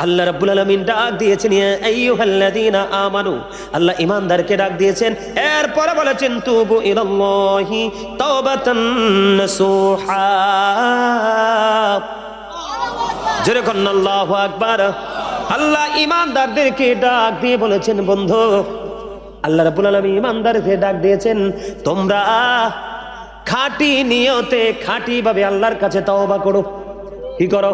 আল্লাহ রাব্বুল আলামিন ডাক দিয়েছেন ইয়া আইয়ুহাল্লাযীনা আমানু, আল্লাহ ঈমানদারকে ডাক দিয়েছেন, এরপরে বলেছেন তুবু ইলাল্লাহি তাওবাতান নাসুহা। জোরে বলুন আল্লাহু আকবার। আল্লাহ ঈমানদারদেরকে ডাক দিয়ে বলেছেন, বন্ধু আল্লাহ রাব্বুল আলামিন ঈমানদারকে ডাক দিয়েছেন, তোমরা খাঁটি নিয়তে খাঁটি ভাবে আল্লাহর কাছে তওবা করো। কি করো?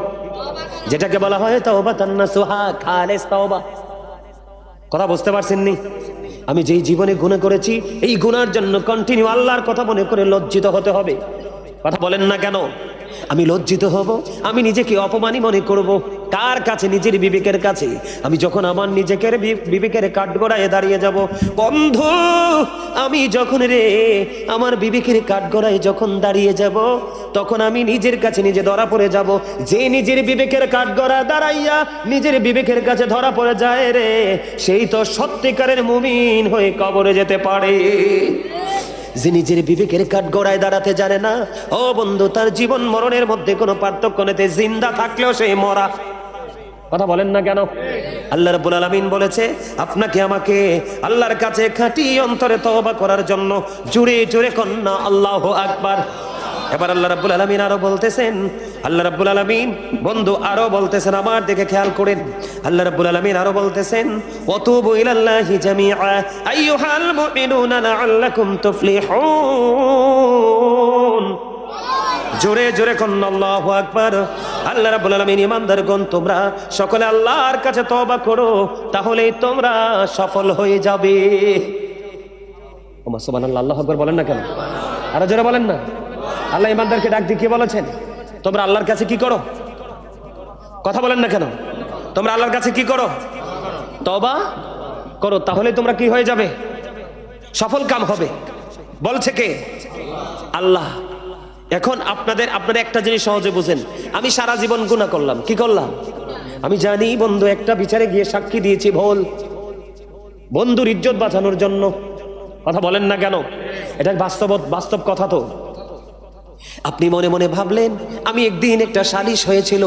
যেটাকে বলা হয় তাওবাতান নাসুহা, খালেস তওবা। কথা বুঝতে পারছেন নি? আমি যেই জীবনে গুনাহ করেছি, এই গুনার জন্য কন্টিনিউ আল্লাহর কথা মনে করে লজ্জিত হতে হবে। কথা বলেন না কেন? আমি লজ্জিত হব, আমি নিজেকে অপমানী মনে করব। কার কাছে? নিজের বিবেকের কাছে। আমি যখন আমার নিজেকে বিবেকের কাঠগড়ায় দাঁড়িয়ে যাব, বন্ধু আমি যখন আমার বিবেকের কাঠগড়ায় যখন দাঁড়িয়ে যাব, তখন আমি নিজের কাছে নিজে ধরা পড়ে যাব। যে নিজের বিবেকের কাঠগড়ায় দাঁড়াইয়া নিজের বিবেকের কাছে ধরা পড়ে যায় রে, সেই তো সত্যিকারের মুমিন হয়ে কবরে যেতে পারে। যে নিজের বিবেকের কাঠগড়ায় দাঁড়াতে জানে না, ও বন্ধু, তার জীবন মরণের মধ্যে কোনো পার্থক্য নেই, জিন্দা থাকলেও সেই মরা। কথা বলেন না কেন? আল্লাহ রাব্বুল আলামিন বলেছে আপনাকে আমাকে আল্লাহর কাছে খাঁটি অন্তরে তওবা করার জন্য। জোরে জোরে কন্না আল্লাহু আকবার। এবার আল্লাহ রাব্বুল আলামিন আরো বলতেছেন, আল্লাহ রাব্বুল আলামিন বন্ধু আরো বলতেছেন, আমার দিকে খেয়াল করেন। আল্লাহ রাব্বুল আলামিন আরো বলতেছেন, ওয়াতুবু ইলাল্লাহি জামিআ আইয়ুহাল মুমিনুনা লাআল্লাকুম তুফলিহুন। জোরে জোরে কন্না আল্লাহু আকবার। আল্লাহ রাব্বুল আলামিন ঈমানদারগণ তোমরা সকলে আল্লাহর কাছে তওবা করো, তাহলেই তোমরা সফল হয়ে যাবে। ওমা সুবহানাল্লাহ, আল্লাহু আকবার বলেন না কেন? আরো জোরে বলেন না। আল্লাহ ঈমানদারকে ডাক দিয়ে কি বলেছেন? তোমরা আল্লাহর কাছে কি করো? কথা বলেন না কেন? তোমরা আল্লাহর কাছে কি করো? তওবা করো, তাহলে তোমরা কি হয়ে যাবে? সফল কাম হবে। বলছে কে? আল্লাহ। এখন আপনারা একটা জিনিস সহজে বুঝেন। আমি সারা জীবন গুনাহ করলাম। কি করলাম? আমি জানি বন্ধু, একটা বিচারে গিয়ে সাক্ষী দিয়েছি ভুল, বন্ধুর ইজ্জত বাঁচানোর জন্য। কথা বলেন না কেন? এটা বাস্তব কথা তো। আপনি মনে মনে ভাবলেন আমি একদিন একটা সালিশ হয়েছিল,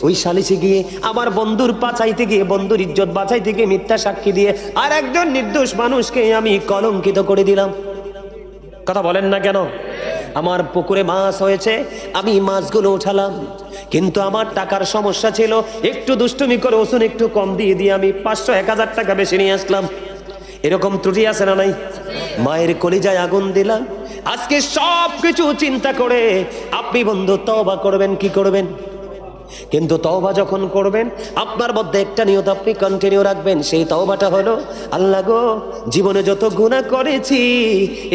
ওই সালিশে গিয়ে আমার বন্ধুর বাঁচাইতে গিয়ে, বন্ধুর ইজ্জত বাঁচাইতে গিয়ে মিথ্যা সাক্ষী দিয়ে আর একজন নির্দোষ মানুষকে আমি কলঙ্কিত করে দিলাম। কথা বলেন না কেন? আমার পুকুরে মাছ হয়েছে, আমি মাছগুলো উঠালাম, কিন্তু আমার টাকার সমস্যা ছিল, একটু দুষ্টুমি করে ওজন একটু কম দিয়ে আমি 500-1000 টাকা বেশি নিয়ে আসলাম। এরকম ত্রুটি আছে না নাই? মায়ের কলিজায় আগুন দিলাম। আজকে সব কিছু চিন্তা করে আপনি বন্ধু তওবা করবেন। কি করবেন? কিন্তু তওবা যখন করবেন, আপনার মধ্যে একটা নিয়ত আপনি কন্টিনিউ রাখবেন। সেই তওবাটা হলো, আল্লাহ গো, জীবনে যত গুনাহ করেছি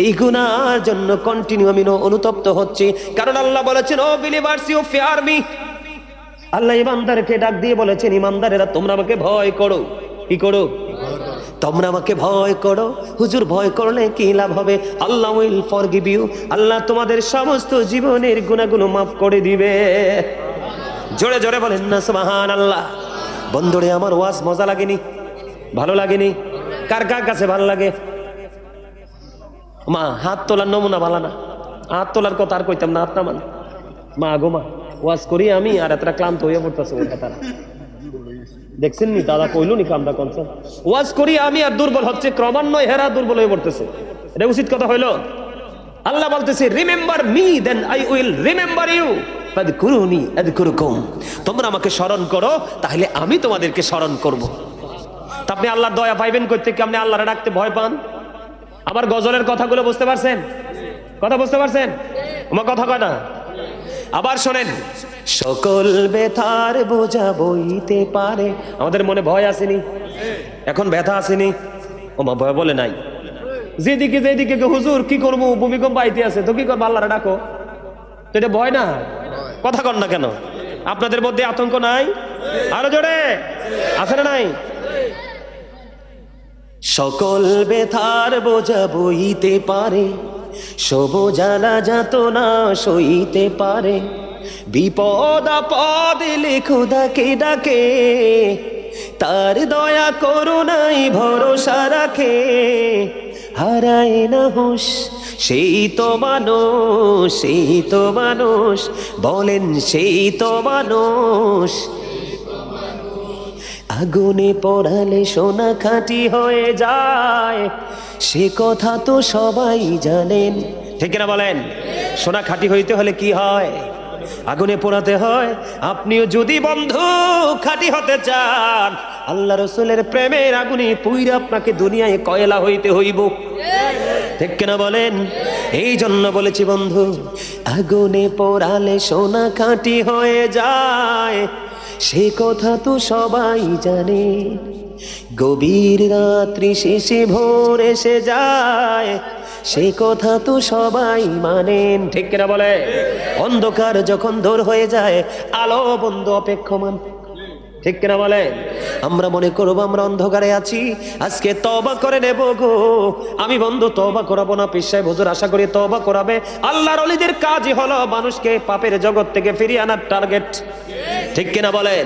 এই গুনার জন্য কন্টিনিউ আমি অনুতপ্ত হচ্ছি। কারণ আল্লাহ বলেছেন, O believers you fear me. আল্লাহ ঈমানদারকে ডাক দিয়ে বলেছেন, ঈমানদারেরা তোমরা আমাকে ভয় করো। কি করো? তোমরা আমাকে ভয় করো। হুজুর, ভয় করলে কি লাভ হবে? আল্লাহ উইল ফরগিভ ইউ। আল্লাহ তোমাদের সমস্ত জীবনের গুনাহগুলো মাফ করে দিবে। জোরে জোরে বলেন না সুবহানাল্লাহ। বন্ধুরে, আমার ওয়াজ মজা লাগেনি? ভালো লাগেনি? কার কার কাছে ভালো লাগে? মা হাত তোলার নমুনা ভালো না? হাত তোলার কথা আর কইতাম না, হাত নামান। মা গো মা, ওয়াজ করি আমি আর এতটা ক্লান্ত হয়ে পড়তেছে। তারা দেখছেন নি? দাদা কইলো নি কামটা করছেন? ওয়াজ করি আমি আর দুর্বল হচ্ছে, ক্রমান্বয়ে হেরা দুর্বল হয়ে পড়তেছে। এটা উচিত কথা হইলো? আল্লাহ বলতেছে, remember me then I will remember you. তোমরা আমাকে স্মরণ করো, তাহলে আমি তোমাদেরকে স্মরণ করব। আপনি আল্লাহর দয়া পাইবেন করতে কি? আপনি আল্লাহরে ডাকতে ভয় পান? আমার গজলের কথাগুলো বুঝতে পারছেন? কথা বুঝতে পারছেন? আমার কথা কয় না? আবার শোনেন, সকল ব্যথার বোঝা বইতে পারে। আমাদের মনে ভয় আসেনি? এখন ব্যথা আসেনি? ওমা ভয় বলে নাই। যেদিকে হুজুর কি করবো, ভূমিকম্প আইতে আছে, তো কি করবো? আল্লাহরে ডাকো। তো এটা ভয় না? কথা কন না কেন? আপনাদের মধ্যে আতঙ্ক নাই? আরো জোরে আছে না নাই? সকল ব্যথার বোঝা বইতে পারে, সব জ্বালা যাতনা সইতে পারে। বিপদ আপদ এলে খোদাকে ডাকে, তার দয়া করুণাই ভরসা রাখে। হারায় না হুঁশ সেই তো মানুষ, সেই তো মানুষ, বলেন সেই তো মানুষ। আগুনে পোড়ালে সোনা খাঁটি হয়ে যায়, সে কথা তো সবাই জানেন। ঠিক না বলেন? সোনা খাঁটি হইতে হলে কি হয়? আগুনে পোড়াতে হয়। আপনিও যদি বন্ধু খাঁটি হতে চান, আল্লাহ রসুলের প্রেমের আগুনে পুইরা আপনাকে দুনিয়ায় কয়লা হইতে হইব। ঠিক কিনা বলেন? এই জন্য বলেছি বন্ধু, আগুনে পোড়ালে সোনা খাঁটি হয়ে যায়, সে কথা তো সবাই জানে। গভীর রাত্রি শেষে ভোর এসে যায়, সে কথা তো সবাই মানেন। ঠিক কিনা বলে? অন্ধকার যখন দূর হয়ে যায়, আলো বন্ধু অপেক্ষমান। ঠিক কিনা বলে? আমরা মনে করবো আমরা অন্ধকারে আছি, আজকে তওবা করে নেব গো। আমি বন্ধু তওবা করাবো না, পীর সাহেব হুজুর আশা করি তওবা করাবে। আল্লাহর ওলিদের কাজই হলো মানুষকে পাপের জগৎ থেকে ফিরিয়ে আনার টার্গেট। ঠিক কিনা বলেন?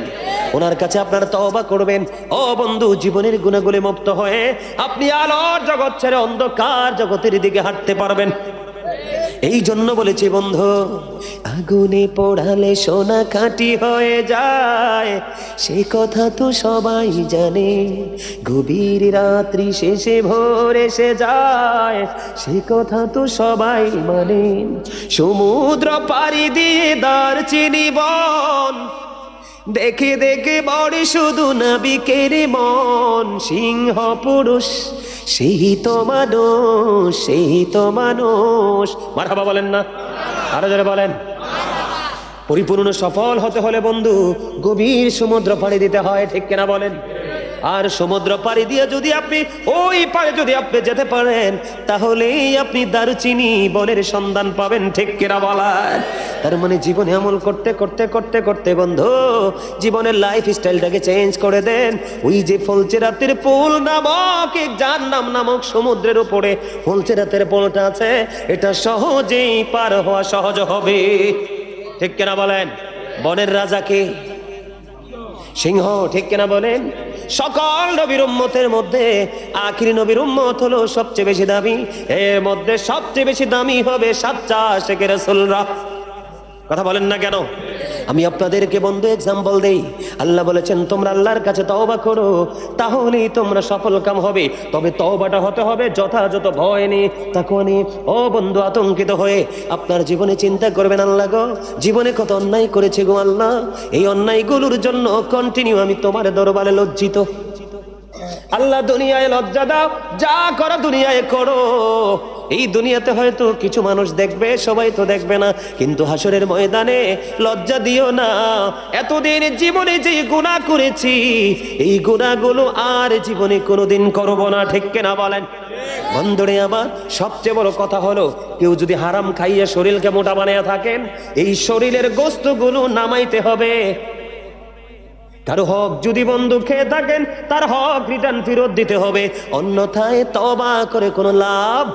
ওনার কাছে আপনারা তওবা করবেন। ও বন্ধু, জীবনের গুণাগুলি মুক্ত হয়ে আপনি আলোর জগৎ ছেড়ে অন্ধকার জগতের দিকে হাঁটতে পারবেন। এই জন্য বলেছি বন্ধু, আগুনে পোড়ালে সোনা খাঁটি হয়ে যায়, সে কথা তো সবাই জানে। গভীর রাত্রি শেষে ভোর এসে যায়, সে কথা তো সবাই মানে। সমুদ্র পাড়ি দিয়ে দারচিনি বন, দেখে দেখে বড় শুধু নাবিকের মন। সিংহ পুরুষ সেই তো মানুষ, সেই তো মানুষ। মারহাবা বলেন না? আরো যারা বলেন। পরিপূর্ণ সফল হতে হলে বন্ধু গভীর সমুদ্র পাড়ি দিতে হয়। ঠিক কিনা বলেন? আর সমুদ্র পাড়ি দিয়ে যদি আপনি ওই পারে যদি আপনি যেতে পারেন, তাহলেই আপনি দারুচিনি বনের সন্ধান পাবেন। ঠিক কিনা বলেন? তার মানে জীবনে আমল করতে করতে করতে করতে বন্ধু জীবনের লাইফ স্টাইলটাকে চেঞ্জ করে দেন। ওই যে ফলচেরাতের পুল নামক জাহান্নাম নামক সমুদ্রের উপরে ফলচেরাতের পুলটা আছে, এটা সহজেই পার হওয়া সহজ হবে। ঠিক কিনা বলেন? বনের রাজাকে সিংহ। ঠিক কিনা বলেন? সকল নবীর উম্মতের মধ্যে আখিরি নবীর উম্মত হলো সবচেয়ে বেশি দামি। এর মধ্যে সবচেয়ে বেশি দামি হবে সাচ্চা আশিকে রাসূলরা। কথা বলেন না কেন? আমি আপনাদেরকে বন্ধু এক্সাম্পল দেই। আল্লাহ বলেছেন তোমরা আল্লাহর কাছে তওবা করো, তাহলেই তোমরা সফল কাম হবে। তবে তওবাটা হতে হবে যথাযথ ভয় নিয়ে, তাকওয়া নিয়ে। ও বন্ধু, আতঙ্কিত হয়ে আপনার জীবনে চিন্তা করবেন, আল্লাহ গো জীবনে কত অন্যায় করেছে গো আল্লাহ, এই অন্যায়গুলোর জন্য কন্টিনিউ আমি তোমার দরবারে লজ্জিত। আল্লাহ দুনিয়ায় লজ্জা দাও, যা করো দুনিয়ায় করো। এই দুনিয়াতে হয়তো কিছু মানুষ দেখবে, সবাই তো দেখবে না, কিন্তু হাসরের ময়দানে লজ্জা দিও না। এতদিন জীবনে যে গুনাহ করেছি, এই গুনাহগুলো আর জীবনে কোনোদিন করব না। ঠিক কিনা বলেন? বন্ধুরে আমার, সবচেয়ে বড় কথা হলো, কেউ যদি হারাম খাইয়া শরীরকে মোটা বানায়া থাকেন, এই শরীরের গোশতগুলো নামাইতে হবে। কারো হক যদি বন্ধু খেয়ে থাকেন, তার হক রিটার্ন ফেরত দিতে হবে, অন্যথায় তওবা করে কোনো লাভ।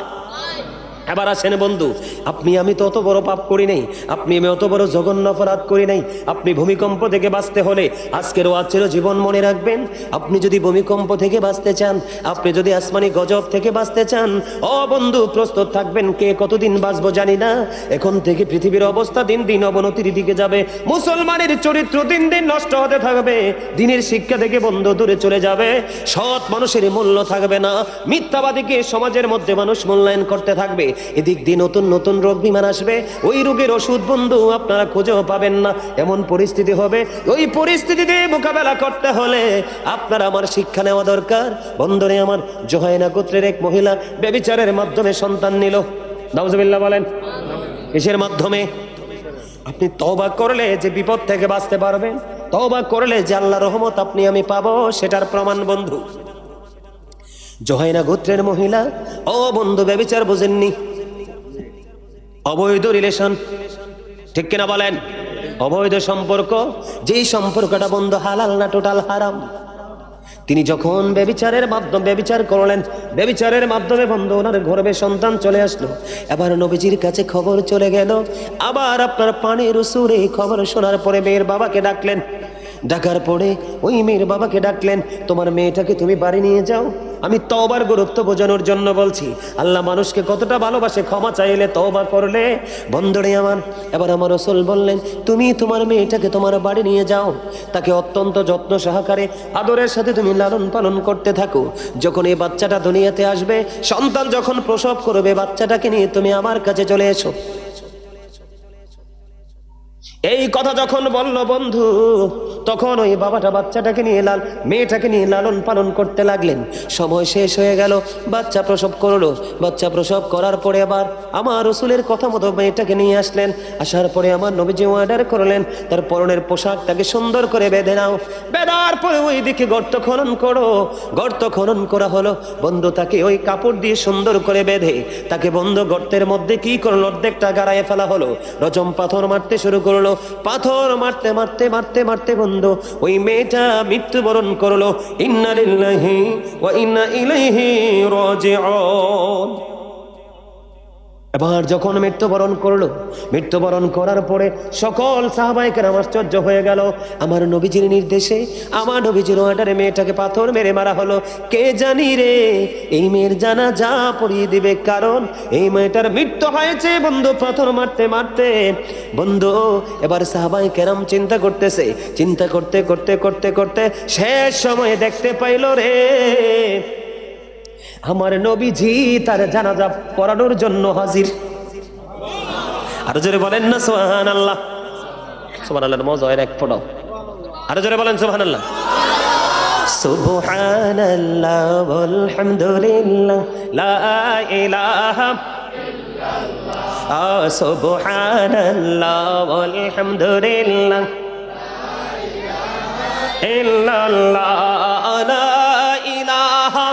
এবার আসেন বন্ধু, আপনি আমি তো অত বড় পাপ করি নাই, আপনি আমি অত বড় জঘন্য অপরাধ করি নাই। আপনি ভূমিকম্প থেকে বাঁচতে হলে আজকের ওয়াজের জীবন মনে রাখবেন। আপনি যদি ভূমিকম্প থেকে বাঁচতে চান, আপনি যদি আসমানি গজব থেকে বাঁচতে চান, ও বন্ধু প্রস্তুত থাকবেন। কে কতদিন বাঁচবো জানি না, এখন থেকে পৃথিবীর অবস্থা দিন দিন অবনতির দিকে যাবে। মুসলমানের চরিত্র দিন দিন নষ্ট হতে থাকবে, দিনের শিক্ষা থেকে বন্ধু দূরে চলে যাবে, সৎ মানুষের মূল্য থাকবে না, মিথ্যাবাদীকে সমাজের মধ্যে মানুষ মূল্যায়ন করতে থাকবে। এদিক দিয়ে নতুন নতুন রোগ বিমান আসবে, ওই রোগের ওষুধ বন্ধু আপনারা খুঁজেও পাবেন না, এমন পরিস্থিতি হবে। ওই পরিস্থিতিতে মোকাবেলা করতে হলে আপনার আমার শিক্ষা নেওয়া দরকার। বন্ধুরে আমার, জোহাইনা গোত্রের এক মহিলা ব্যভিচারের মাধ্যমে সন্তান নিল। নাউজুবিল্লাহ বলেন। কিসের মাধ্যমে? আপনি তওবা করলে যে বিপদ থেকে বাঁচতে পারবেন, তওবা করলে যে আল্লাহর রহমত আপনি আমি পাবো, সেটার প্রমাণ বন্ধু। জোহাইনা গোত্রের মহিলা, ও বন্ধু ব্যভিচার বুঝেননি, অবৈধ রিলেশন। ঠিক কিনা বলেন? অবৈধ সম্পর্ক, যেই সম্পর্কটা বন্ধু হালাল না, টোটাল হারাম। তিনি যখন ব্যভিচারের মাধ্যমে ব্যভিচার করলেন, ব্যভিচারের মাধ্যমে বন্ধু ওনার গর্ভে সন্তান চলে আসলো। এবার নবীজির কাছে খবর চলে গেল। আবার আপনার পানির সুরে খবর শোনার পরে মেয়ের বাবাকে ডাকলেন। ডাকার পরে ওই মেয়ের বাবাকে ডাকলেন, তোমার মেয়েটাকে তুমি বাড়ি নিয়ে যাও। আমি তওবার গুরুত্ব বোঝানোর জন্য বলছি, আল্লাহ মানুষকে কতটা ভালোবাসে, ক্ষমা চাইলে তওবা করলে। বন্ধুরে আমার, এবার আমার রাসূল বললেন, তুমি তোমার মেয়েটাকে তোমার বাড়ি নিয়ে যাও, তাকে অত্যন্ত যত্ন সহকারে আদরের সাথে তুমি লালন পালন করতে থাকো। যখন এই বাচ্চাটা দুনিয়াতে আসবে, সন্তান যখন প্রসব করবে, বাচ্চাটাকে নিয়ে তুমি আমার কাছে চলে এসো। এই কথা যখন বলল বন্ধু, তখন ওই বাবাটা বাচ্চাটাকে নিয়ে মেয়েটাকে নিয়ে লালন পালন করতে লাগলেন। সময় শেষ হয়ে গেল, বাচ্চা প্রসব করলো। বাচ্চা প্রসব করার পরে আবার আমার রাসূলের কথা মতো মেয়েটাকে নিয়ে আসলেন। আসার পরে আমার নবীজি অর্ডার করলেন, তার পরনের পোশাকটাকে সুন্দর করে বেঁধে নাও। বেঁধার পরে ওই দিকে গর্ত খনন করো। গর্ত খনন করা হলো। বন্ধু তাকে ওই কাপড় দিয়ে সুন্দর করে বেঁধে তাকে বন্ধু গর্তের মধ্যে কি করলো, অর্ধেকটা গাড়ায় ফেলা হলো। রজম পাথর মারতে শুরু করলো। পাথর মারতে মারতে মারতে মারতে বন্ধু ওই মেয়েটা মৃত্যুবরণ করলো। ইন্না লিল্লাহি ওয়া ইন্না ইলাইহি রাজিউন। এবার যখন মৃত্যুবরণ করলো, মৃত্যুবরণ করার পরে সকল সাহাবায়ে কেরাম আশ্চর্য হয়ে গেল। আমার নবীজির নির্দেশে, আমার নবীজির অর্ডারে মেয়েটাকে পাথর মেরে মারা হলো। কে জানি রে এই মেয়ের জানাজা পড়িয়ে দিবে, কারণ এই মেয়েটার মৃত্যু হয়েছে বন্ধু পাথর মারতে মারতে। বন্ধু এবার সাহাবায়ে কেরাম চিন্তা করতেছে, চিন্তা করতে করতে করতে করতে শেষ সময়ে দেখতে পাইল রে আমার নবীজি তার জানাজা পড়ানোর জন্য হাজির। আরো জোরে বলেন না সুবহানাল্লাহ। সুবহানাল্লাহর মজা এর এক ফটো। আরো জোরে বলেন সুবহানাল্লাহ। সুবহানাল্লাহ ওয়ালহামদুলিল্লাহ লা ইলাহা ইল্লাল্লাহ। সুবহানাল্লাহ ওয়ালহামদুলিল্লাহ লা ইলাহা ইল্লাল্লাহ। লা ইলাহা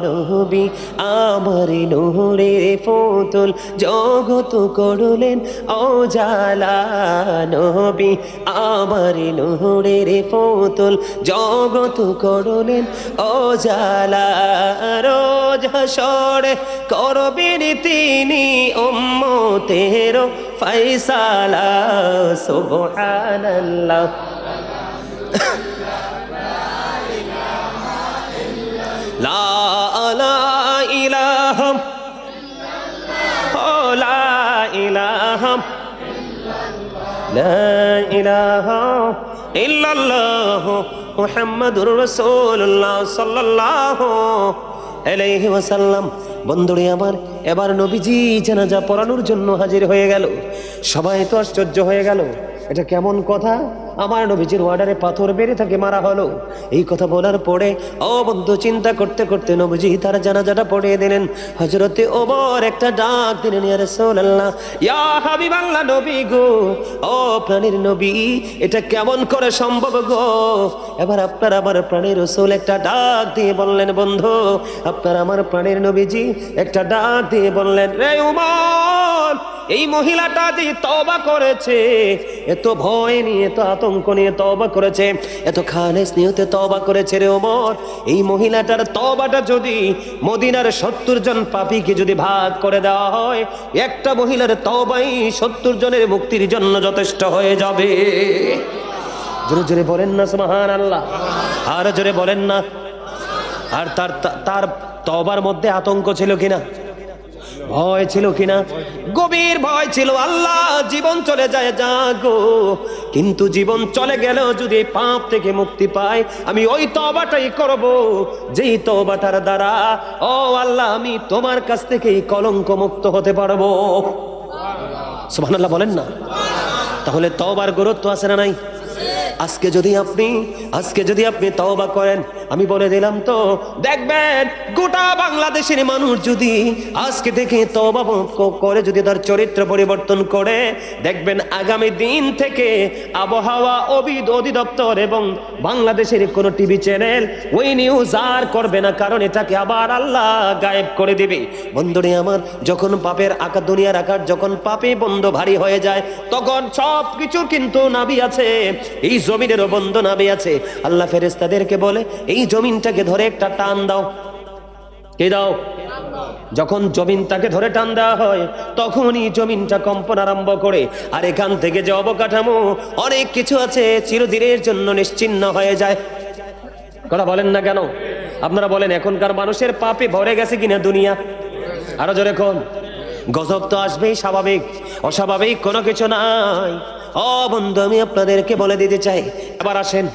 নবী আমার নূরের পুতুল জগত করলেন উজালা। নবী আমার নূরের পুতুল জগত করলেন উজালা। রোজ হাসরে করবেন তিনি উম্মতের ফয়সালা। সুবহানাল্লাহ। লা ইলাহা ইল্লাল্লাহ। লা ইলাহা ইল্লাল্লাহ। লা ইলাহা ইল্লাল্লাহ মুহাম্মাদুর রাসূলুল্লাহ সাল্লাল্লাহু আলাইহি ওয়াসাল্লাম। বন্ধুরে আমার, এবার নবীজি জানাজা পড়ানোর জন্য হাজির হয়ে গেল। সবাই তো আশ্চর্য হয়ে গেল, এটা কেমন কথা, আমার নবীজির অর্ডারে পাথর বেড়ে তাকে মারা হলো। এই কথা বলার পরে ও বন্ধু চিন্তা করতে করতে নবীজি তার জানাজাটা পড়িয়ে দিলেন। হযরতে ওমর একটা ডাক দিলেন, ইয়া রাসূলুল্লাহ, ইয়া হাবিবাল্লাহ, নবী গো, ও প্রাণের নবী, এটা কেমন করে সম্ভব গো? এবার আপনার আমার প্রাণের রাসূল একটা ডাক দিয়ে বললেন, বন্ধু আপনার আমার প্রাণের নবীজি একটা ডাক দিয়ে বললেন, রে ওমর, এই মহিলাটা যে তওবা করেছে, এত ভয় নিয়ে, এত আতঙ্ক নিয়ে তওবা করেছে, এত খালেস নিয়তে তওবা করেছে রে ওমর, এই মহিলাটার তওবাটা যদি মদিনার 70 জন পাপীকে যদি ভাগ করে দেওয়া হয়, একটা মহিলার তওবাই 70 জনের মুক্তির জন্য যথেষ্ট হয়ে যাবে। জোরে জোরে বলেন না সুবহানাল্লাহ। আর জোরে বলেন না। আর তার তওবার মধ্যে আতঙ্ক ছিল কিনা? ভয় ছিল কিনা? গভীর ভয় ছিল। আল্লাহ, জীবন চলে যায় যাগো, কিন্তু জীবন চলে গেলেও যদি পাপ থেকে মুক্তি পাই, আমি ওই তওবাটাই করব যেই তওবাটার দ্বারা ও আল্লাহ আমি তোমার কাছ থেকে কলঙ্ক মুক্ত হতে পারবো। সুবহানাল্লাহ বলেন না। তাহলে তওবার গুরুত্ব আছে না নাই? আজকে যদি আপনি তওবা করেন, আমি বলে দিলাম তো, দেখবেন গোটা বাংলাদেশের মানুষ যদি আজকে থেকে তওবা করে, যদি তার চরিত্র পরিবর্তন করে, দেখবেন আগামী দিন থেকে আবহাওয়া অধিদপ্তর এবং বাংলাদেশের কোনো টিভি চ্যানেল ওই নিউজ আর করবে না, কারণ এটাকে আবার আল্লাহ গায়েব করে দিবে। বন্ধুরে আমার, যখন পাপের আকার, দুনিয়ার আকার যখন পাপে বন্ধ ভারী হয়ে যায়, তখন সব কিছুর কিন্তু নাবি আছে, এই জমিনেরও বন্ধ নাবি আছে। আল্লাহ ফেরেশতাদেরকে বলে, এই জমিনটাকে ধরে একটা টান দাও। কে দাও? যখন জমিনটাকে ধরে টান দেওয়া হয় তখনই জমিনটা কম্পন আরম্ভ করে, আর এখান থেকে যে অবকাঠামো অনেক কিছু আছে চিরদিনের জন্য নিশ্চিহ্ন হয়ে যায়। কথা বলেন না কেন? আপনারা বলেন এখনকার মানুষের পাপে ভরে গেছে কিনা দুনিয়া? আরো জোরে কোন। গজব তো আসবেই, স্বাভাবিক, অস্বাভাবিক কোনো কিছু নাই। ও বন্ধু, আমি আপনাদেরকে বলে দিতে চাই, এবার আসেন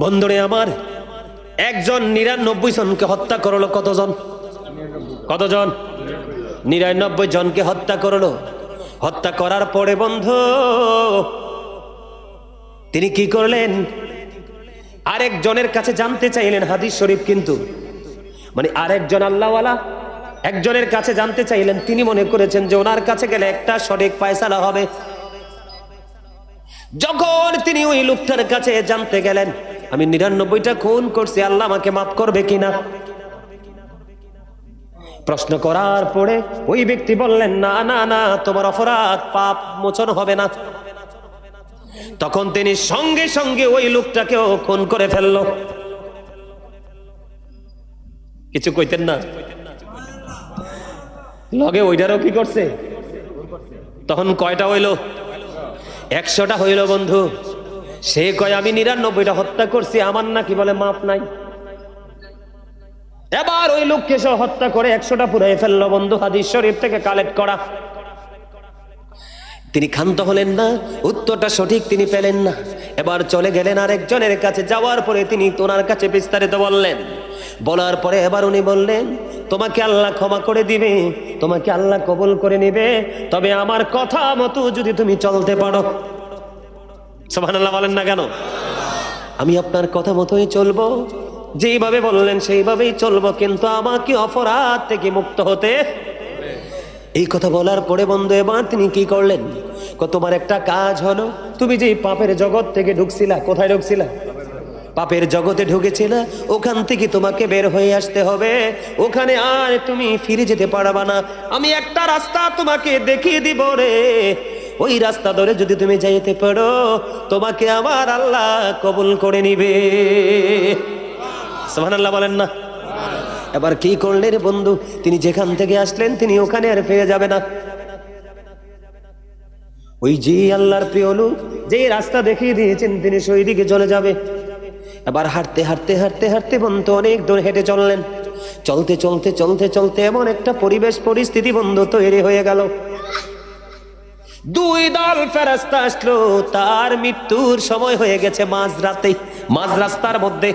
বন্ধুরে আমার, একজন 99 জনকে হত্যা করলো। কতজন? 99 জনকে হত্যা করলো। হত্যা করার পরে বন্ধু তিনি কি করলেন? আরেকজনের কাছে জানতে চাইলেন। হাদিস শরীফ কিন্তু, মানে আরেকজন আল্লাহওয়ালা একজনের কাছে জানতে চাইলেন। তিনি মনে করেছেন যে ওনার কাছে গেলে একটা সঠিক ফয়সালা হবে। যখন তিনি ওই লোকটার কাছে জানতে গেলেন, আমি 99টা খুন করছি, আল্লাহ আমাকে মাফ করবে কিনা, প্রশ্ন করার পরে ওই ব্যক্তি বললেন, না না না, তোমার অপরাধ পাপ মোচন হবে না। তখন তিনি সঙ্গে সঙ্গে ওই লোকটাকেও খুন করে ফেললো। কিছু কইতেন না? লগে ওইটারও কি করছে? তখন কয়টা হইল? 100টা হইল বন্ধু। সে কয় আমি 99টা হত্যা করছি, আমার নাকি বলে মাপ নাই। এবার ওই লোককে সে হত্যা করে 100টা পুরাই ফেললো বন্ধু, হাদিস শরীফ থেকে কালেক্ট করা। তিনি ক্ষান্ত হলেন না, উত্তরটা সঠিক তিনি পেলেন না। এবার চলে গেলেন আরেকজনের কাছে। যাওয়ার পরে তিনি ওনার কাছে বিস্তারিত বললেন। বলার পরে এবার উনি বললেন, তোমাকে আল্লাহ ক্ষমা করে দিবে, তোমাকে আল্লাহ কবুল করে নিবে, তবে আমার কথা মতো যদি তুমি চলতে পারো। সুবহানাল্লাহ বলেন না কেন? আমি আপনার কথা মতোই চলবো, যেইভাবে বললেন সেইভাবেই চলবো, কিন্তু আমাকে অপরাধ থেকে মুক্ত হতে। এই কথা বলার পরে বন্ধু এবার তিনি কি করলেন? তোমার একটা কাজ হলো, তুমি যে পাপের জগৎ থেকে ঢুকছিলা, কোথায় ঢুকছিলা? পাপের জগতে ঢুকেছিলা, ওখান থেকে তোমাকে বের হয়ে আসতে হবে। ওখানে আর তুমি ফিরে যেতে পারবা না। আমি একটা রাস্তা তোমাকে দেখিয়ে দিব রে, ওই রাস্তা ধরে যদি তুমি যাইতে পারো, তোমাকে আমার আল্লাহ কবুল করে নিবে। সুবহানাল্লাহ বলেন না? এবার কি করলেন বন্ধু? তিনি যেখান থেকে আসলেন তিনি ওখানে আর ফিরে যাবে না। ওই যে আল্লাহর প্রিয় লোক যে রাস্তা দেখিয়ে দিয়েছেন তিনি সেই দিকে চলে যাবে। এবার হাঁটতে হাঁটতে হাঁটতে হাঁটতে বন্ধু অনেক দূর হেঁটে চললেন। চলতে চলতে চলতে চলতে এমন একটা পরিবেশ পরিস্থিতি বন্ধু তৈরি হয়ে গেল। দুই দল ফেরেশতা আসলো, তার মৃত্যুর সময় হয়ে গেছে মাঝরাতে, মাঝ রাস্তার মধ্যে।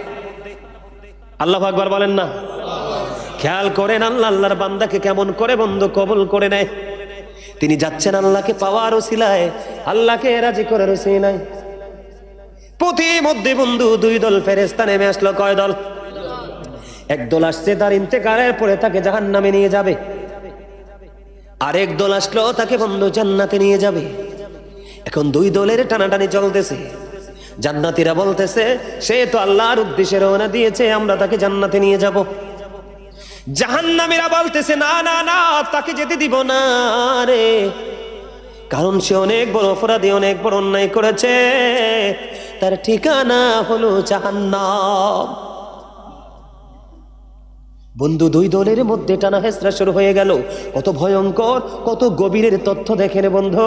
আল্লাহু আকবার বলেন না? খেয়াল করেন আল্লাহ আল্লাহর বান্দাকে কেমন করে বন্ধু কবুল করে নেয়। তিনি যাচ্ছেন আল্লাহকে পাওয়ার ওসিলায়, আল্লাহকে রাজি করার ওসিলায়। পথিমধ্যে বন্ধু দুই দল ফেরেশতা নেমে আসলো। কয় দল? এক দল আসছে তার ইন্তেকালের পরে তাকে জাহান্নামে নিয়ে যাবে, আরেক দল আসলো তাকে বন্ধু জান্নাতে নিয়ে যাবে। এখন দুই দলের টানাটানি চলতেছে। জান্নাতীরা বলতেছে সে তো আল্লাহর উদ্দেশ্যে রওনা দিয়েছে, আমরা তাকে জান্নাতে নিয়ে যাব। জাহান্নামীরা বলতেছে না না না, তাকে যেতে দিব না রে, কারণ সে অনেক বড় অপরাধী, অনেক বড় অন্যায় করেছে, তার ঠিকানা হলো জাহান্নাম। বন্ধু দুই দলের মধ্যে টানা হেসরা শুরু হয়ে গেল। কত ভয়ঙ্কর, কত গভীরের তথ্য দেখেন বন্ধু।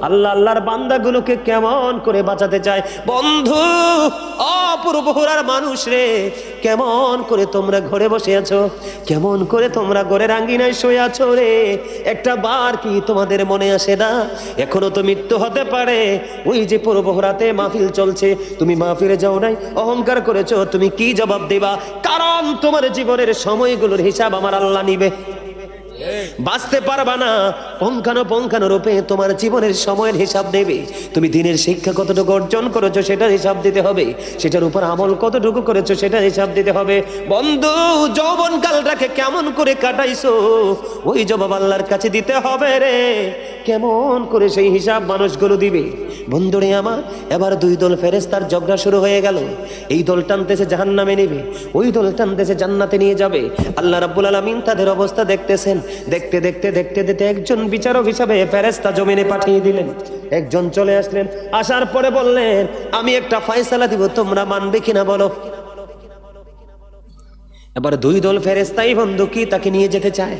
আল্লাহ আল্লাহর বান্দাগুলোকে কেমন করে বাঁচাতে চায় বন্ধু। অপূর্ব হুরার মানুষ রে, কেমন করে তোমরা ঘরে বসে আছো, কেমন করে তোমরা ঘরের আঙ্গিনায় শুয়ে আছো রে, একটা বার কি তোমাদের মনে আসে না এখনো তো মৃত্যু হতে পারে? ওই যে পূর্ব হুরাতে মাহফিল চলছে, তুমি মাহফিলে যাও নাই, অহংকার করেছো, তুমি কি জবাব দেবা? কারণ তোমার জীবনের সময়গুলোর হিসাব আমার আল্লাহ নিবে। বাঁচতে পারবা না, পুঙ্খানো রূপে তোমার জীবনের সময়ের হিসাব দেবে। তুমি দিনের শিক্ষা কতটুকু অর্জন করেছো সেটার হিসাব দিতে হবে, সেটার উপর আমল কতটুকু করেছো সেটার হিসাব দিতে হবে। বন্ধু যৌবন কালটাকে কেমন করে কাটাইছো ওই জবাব আল্লাহর কাছে দিতে হবে রে। কেমন করে সেই হিসাব মানুষগুলো দিবে বন্ধুরে আমার। এবার দুই দল ফেরেশতার ঝগড়া শুরু হয়ে গেল। এই দল টানতেছে জাহান্নামে নেবে, ওই দল টানতেছে জান্নাতে নিয়ে যাবে। আল্লাহ রাব্বুল আলামিন তাদের অবস্থা দেখতেছেন। দেখতে দেখতে দেখতে দেখতে একজন বিচারক হিসাবে ফেরেশতা জমিনে পাঠিয়ে দিলেন। একজন চলে আসলেন, আসার পরে বললেন আমি একটা ফয়সালা দিব, তোমরা মানবে কিনা বলো। এবার দুই দল ফেরেশতাই বন্ধু কি তাকে নিয়ে যেতে চায়।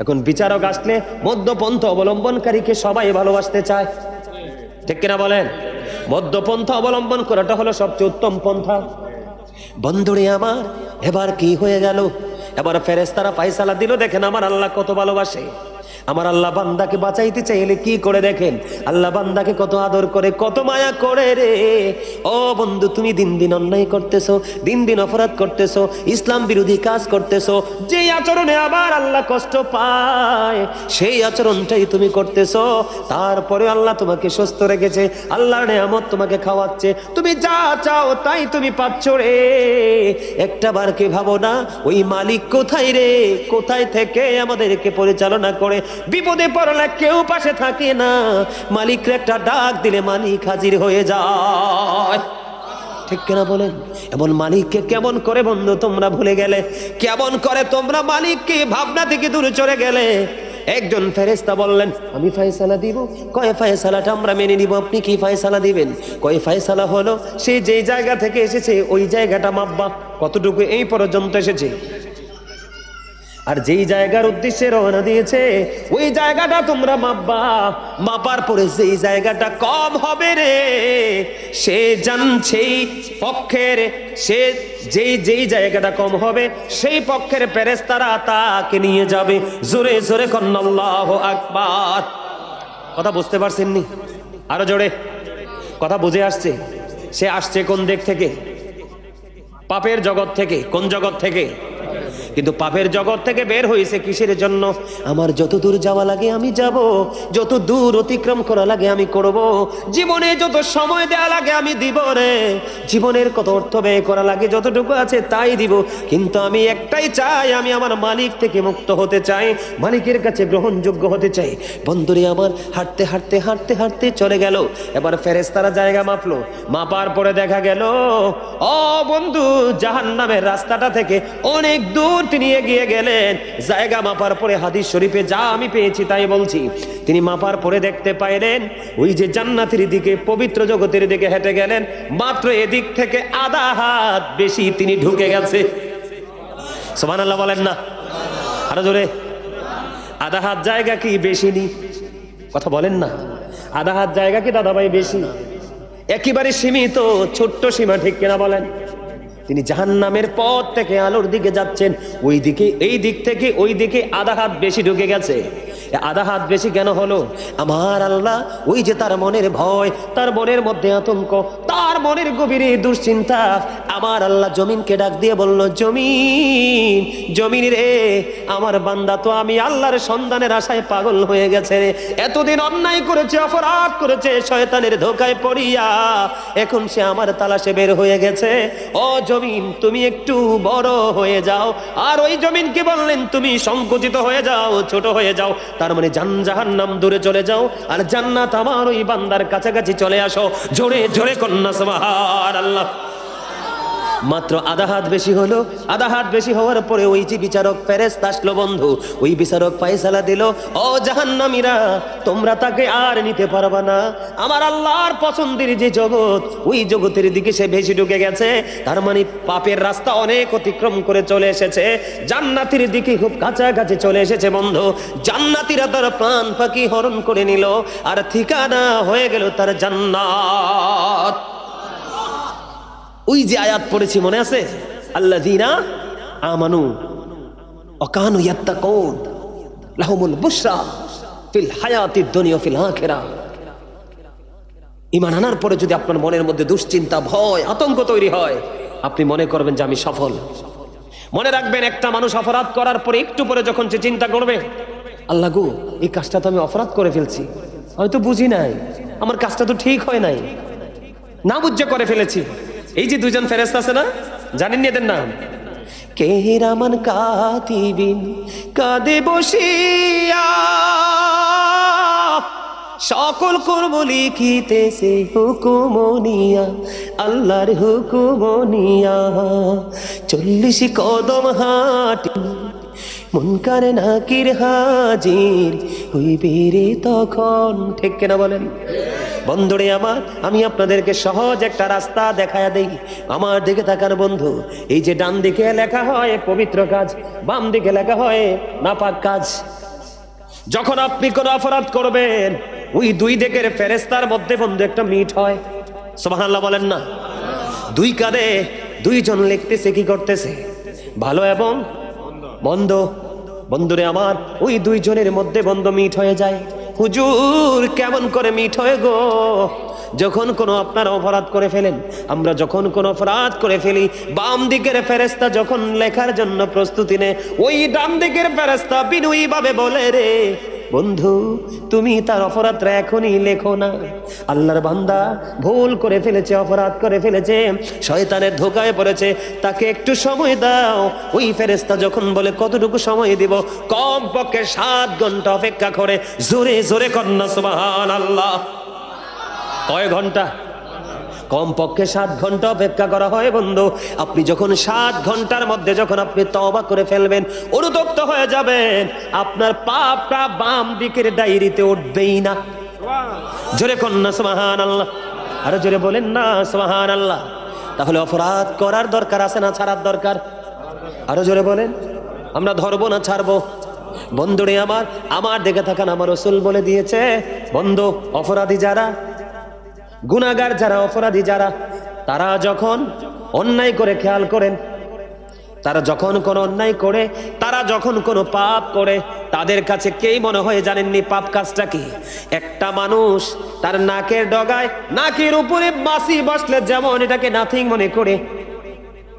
এখন বিচারক আসলে মধ্যপন্থা অবলম্বনকারীকে সবাই ভালোবাসতে চায়, ঠিক কিনা বলেন? মধ্যপন্থা অবলম্বন করাটা হলো সবচেয়ে উত্তম পন্থা। বন্ধুরে আমার, এবার কি হয়ে গেল? এবার ফেরেশতারা ফয়সালা দিল। দেখেন আমার আল্লাহ কত ভালোবাসে। আমার আল্লাহ বান্দাকে বাঁচাইতে চাইলে কি করে, দেখেন আল্লাহ বান্দাকে কত আদর করে, কত মায়া করে রে। ও বন্ধু, তুমি দিন দিন অন্যায় করতেছো, দিন দিন অপরাধ করতেছো, ইসলাম বিরোধী কাজ করতেছো, যে আচরণে আবার আল্লাহ কষ্ট পায় সেই আচরণটাই তুমি করতেছো। তারপরে আল্লাহ তোমাকে সুস্থ রেখেছে, আল্লাহর নিয়ামত তোমাকে খাওয়াচ্ছে, তুমি যা চাও তাই তুমি পাচ্ছ রে। একটা বার কি ভাবো না ওই মালিক কোথায় রে? কোথায় থেকে আমাদেরকে পরিচালনা করে? বিপদে পড়লে কেউ পাশে থাকে না, মালিককে একটা ডাক দিলে মালিক হাজির হয়ে যায়, ঠিক কিনা বলেন? এমন মালিককে কেমন করে বন্ধু তোমরা ভুলে গেলে? কেমন করে তোমরা মালিককে ভাবনা থেকে দূরে চলে গেলে? একজন ফেরেশতা বললেন আমি ফয়সালা দিব। কয় ফয়সালাটা আমরা মেনে নিব, আপনি কি ফয়সালা দিবেন? কয় ফয়সালা হলো সে যেই জায়গা থেকে এসেছে ওই জায়গাটা মাপবা, কতটুকু এই পর্যন্ত এসেছে, আর যেই জায়গার উদ্দেশ্যে রওনা দিয়েছে ওই জায়গাটা তোমরা মাপবা। মাপার পরে যেই জায়গাটা কম হবে রে, সে সেই পক্ষের, সে যেই জায়গাটা কম হবে সেই পক্ষের ফেরেশতারা তাকে নিয়ে যাবে। জোরে জোরে কন্না আল্লাহু আকবার। কথা বুঝতে পারছেন নি? আরো জোরে কথা বুঝে আসছে? সে আসছে কোন দিক থেকে? পাপের জগৎ থেকে। কোন জগৎ থেকে? কিন্তু পাপের জগৎ থেকে বের হয়েছে কিসের জন্য? আমার যত দূর যাওয়া লাগে আমি যাব, যত দূর অতিক্রম করা লাগে আমি করব, জীবনে যত সময় দেওয়া লাগে আমি দিব রে, জীবনের কত অর্থ ব্যয় করা লাগে যতটুকু আছে তাই দিব। কিন্তু আমি একটাই চাই, আমি আমার মালিক থেকে মুক্ত হতে চাই, মালিকের কাছে গ্রহণযোগ্য হতে চাই। বন্ধুরে আমার, হাঁটতে হাঁটতে হাঁটতে হাঁটতে চলে গেল। এবার ফেরেশতারা জায়গা মাপলো, মাপার পরে দেখা গেল ও বন্ধু জাহান্নামের রাস্তাটা থেকে অনেক দূর তিনি এগিয়ে গেলেন। জায়গা মাপার পরে হাদিস শরীফে যা আমি পেয়েছি তাই বলছি, তিনি মাপার পরে দেখতে পাইলেন ওই যে জান্নাতের দিকে, পবিত্র জগতের দিকে হেঁটে গেলেন, মাত্র এদিক থেকে আধা হাত বেশি তিনি ঢুকে গেছে। সুবহানাল্লাহ বলেন না? আরো জোরে। আধা হাত জায়গা কি বেশি নি? কথা বলেন না। আধা হাত জায়গা কি দাদা ভাই বেশি? একেবারে সীমিত, ছোট্ট সীমা, ঠিক কিনা বলেন? তিনি জাহান্নামের পথ থেকে আলোর দিকে যাচ্ছেন, ওই দিকে, এই দিক থেকে ওই দিকে আধা হাত বেশি ঢুকে গেছে। আধা হাত বেশি কেন হলো? আমার আল্লাহ ওই যে তার মনের ভয়, তার মনের মধ্যে আতঙ্ক, তার মনের গভীরে দুশ্চিন্তা, আমার আল্লাহ জমিনকে ডাক দিয়ে বলল, জমিন, জমিন রে, আমার বান্দা তো আমি আল্লাহর সন্ধানের আশায় পাগল হয়ে গেছে রে, এতদিন অন্যায় করেছে, অপরাধ করেছে, শয়তানের ধোকায় পড়িয়া এখন সে আমার তালাশে বের হয়ে গেছে। ও জমিন, তুমি একটু বড় হয়ে যাও। আর ওই জমিনকে বললেন তুমি সংকুচিত হয়ে যাও, ছোট হয়ে যাও, তার মানে জাহান্নাম দূরে চলে যাও, আর জান্নাত আমার ওই বান্দার কাছাকাছি চলে আসো। জোরে জোরে কন্যা সুবহানাল্লাহ। মাত্র আধা হাত বেশি হলো। আধা হাত বেশি হওয়ার পরে ওই যে বিচারক ফেরেশতা আসলো বন্ধু, ওই বিচারক ফয়সালা দিল, ও জাহান্নামীরা, তোমরা তাকে আর নিতে পারবা না। আমার আল্লাহর পছন্দের যে জগৎ, ওই জগতের দিকে সে বেশি ঢুকে গেছে, তার মানে পাপের রাস্তা অনেক অতিক্রম করে চলে এসেছে, জান্নাতের দিকে খুব কাছাকাছি চলে এসেছে বন্ধু। জান্নাতীরা তার প্রাণ পাখি হরণ করে নিল, আর ঠিকানা হয়ে গেল তার জান্নাত। ওই যে আয়াত পড়েছি মনে আছে? আল্লাযীনা আমানু ওয়া কানু ইয়াত্তাকুন লাহুমুল বুশরা ফিল হায়াতিদ দুনিয়া ওয়া ফিল আখিরাহ। ঈমান আনার পরে যদি আপনার মনের মধ্যে দুশ্চিন্তা, ভয়, আতঙ্ক তৈরি হয়, আপনি মনে করবেন যে আমি সফল। মনে রাখবেন, একটা মানুষ অপরাধ করার পরে একটু পরে যখন সে চিন্তা করবে, আল্লাহ গো, এই কাজটা তো আমি অপরাধ করে ফেলছি, হয়তো বুঝি নাই, আমার কাজটা তো ঠিক হয় নাই, না বুঝে করে ফেলেছি। এই যে দুজন ফেরেশতা আছে না, জানেন এদের নাম? কিরামান কাতিবিন, কাঁদে বসিয়া সকল কর্ম লিখিতেছে হুকুম নিয়া, আল্লাহর হুকুম নিয়া। 40 কদম হাঁটি মুনকার নাকির হাজির হইবে রে তখন, ঠিক কিনা বলেন? বন্ধুরে আমার, আমি আপনাদেরকে সহজ একটা রাস্তা দেখায়া দেই। আমার দিকে তাকান বন্ধু। এই যে ডান দিকে লেখা হয় পবিত্র কাজ, বাম দিকে লেখা হয় নাপাক কাজ। যখন আপনি কোনো অপরাধ করবেন, ওই দুই দিকের ফেরেশতার মধ্যে বন্ধু একটা মিট হয়। সুবহানাল্লাহ বলেন না? দুই কাঁধে দুইজন লিখতেছে, কি করতেছে? ভালো এবং মন্দ। বন্ধুরে আমার, ওই দুইজনের মধ্যে বন্ধু মিট হয়ে যায়। হুজুর কেমন করে মিট হয় গো? যখন কোনো আপনারা অপরাধ করে ফেলেন, আমরা যখন কোনো অপরাধ করে ফেলি, বাম দিকের ফেরেশতা যখন লেখার জন্য প্রস্তুতি নেয়, ওই ডান দিকের ফেরেশতা বিনয়ী ভাবে বলে, রে বন্ধু তুমি তার অপরাধটা এখনই লেখো না। আল্লাহর বান্দা ভুল করে ফেলেছে, অপরাধ করে ফেলেছে, শয়তানের ধোকায় পড়েছে, তাকে একটু সময় দাও। ওই ফেরেশতা যখন বলে কতটুকু সময় দিব? কম পক্ষে 7 ঘন্টা অপেক্ষা করে। জোরে জোরে কন্যা সুবহানাল্লাহ। কয় ঘন্টা? কম পক্ষে 7 ঘন্টা অপেক্ষা করা হয় বন্ধু। আপনি যখন 7 ঘন্টার মধ্যে যখন আপনি তওবা করে ফেলবেন, অনুতপ্ত হয়ে যাবেন, আপনার পাপটা বাম দিকের ডায়েরিতে উঠবেই না। জোরে কন্যা সুবহানাল্লাহ। আরো জোরে বলেন না সুবহানাল্লাহ। তাহলে অপরাধ করার দরকার আছে না ছাড়ার দরকার? আরো জোরে বলেন। আমরা ধরবো না ছাড়বো? বন্ধুরে আমার, আমার দিকে থাকান। আমার রাসূল বলে দিয়েছে, বন্ধু অপরাধী যারা, গুনাহগার যারা, অপরাধী যারা, তারা যখন অন্যায় করে, খেয়াল করেন, তারা যখন কোনো অন্যায় করে, তারা যখন কোনো পাপ করে, তাদের কাছে কেই মনে হয় জানেননি পাপ কাজটা কি? একটা মানুষ তার নাকের ডগায়, নাকের উপরে মাছি বসলে যেমন এটাকে নাথিং মনে করে।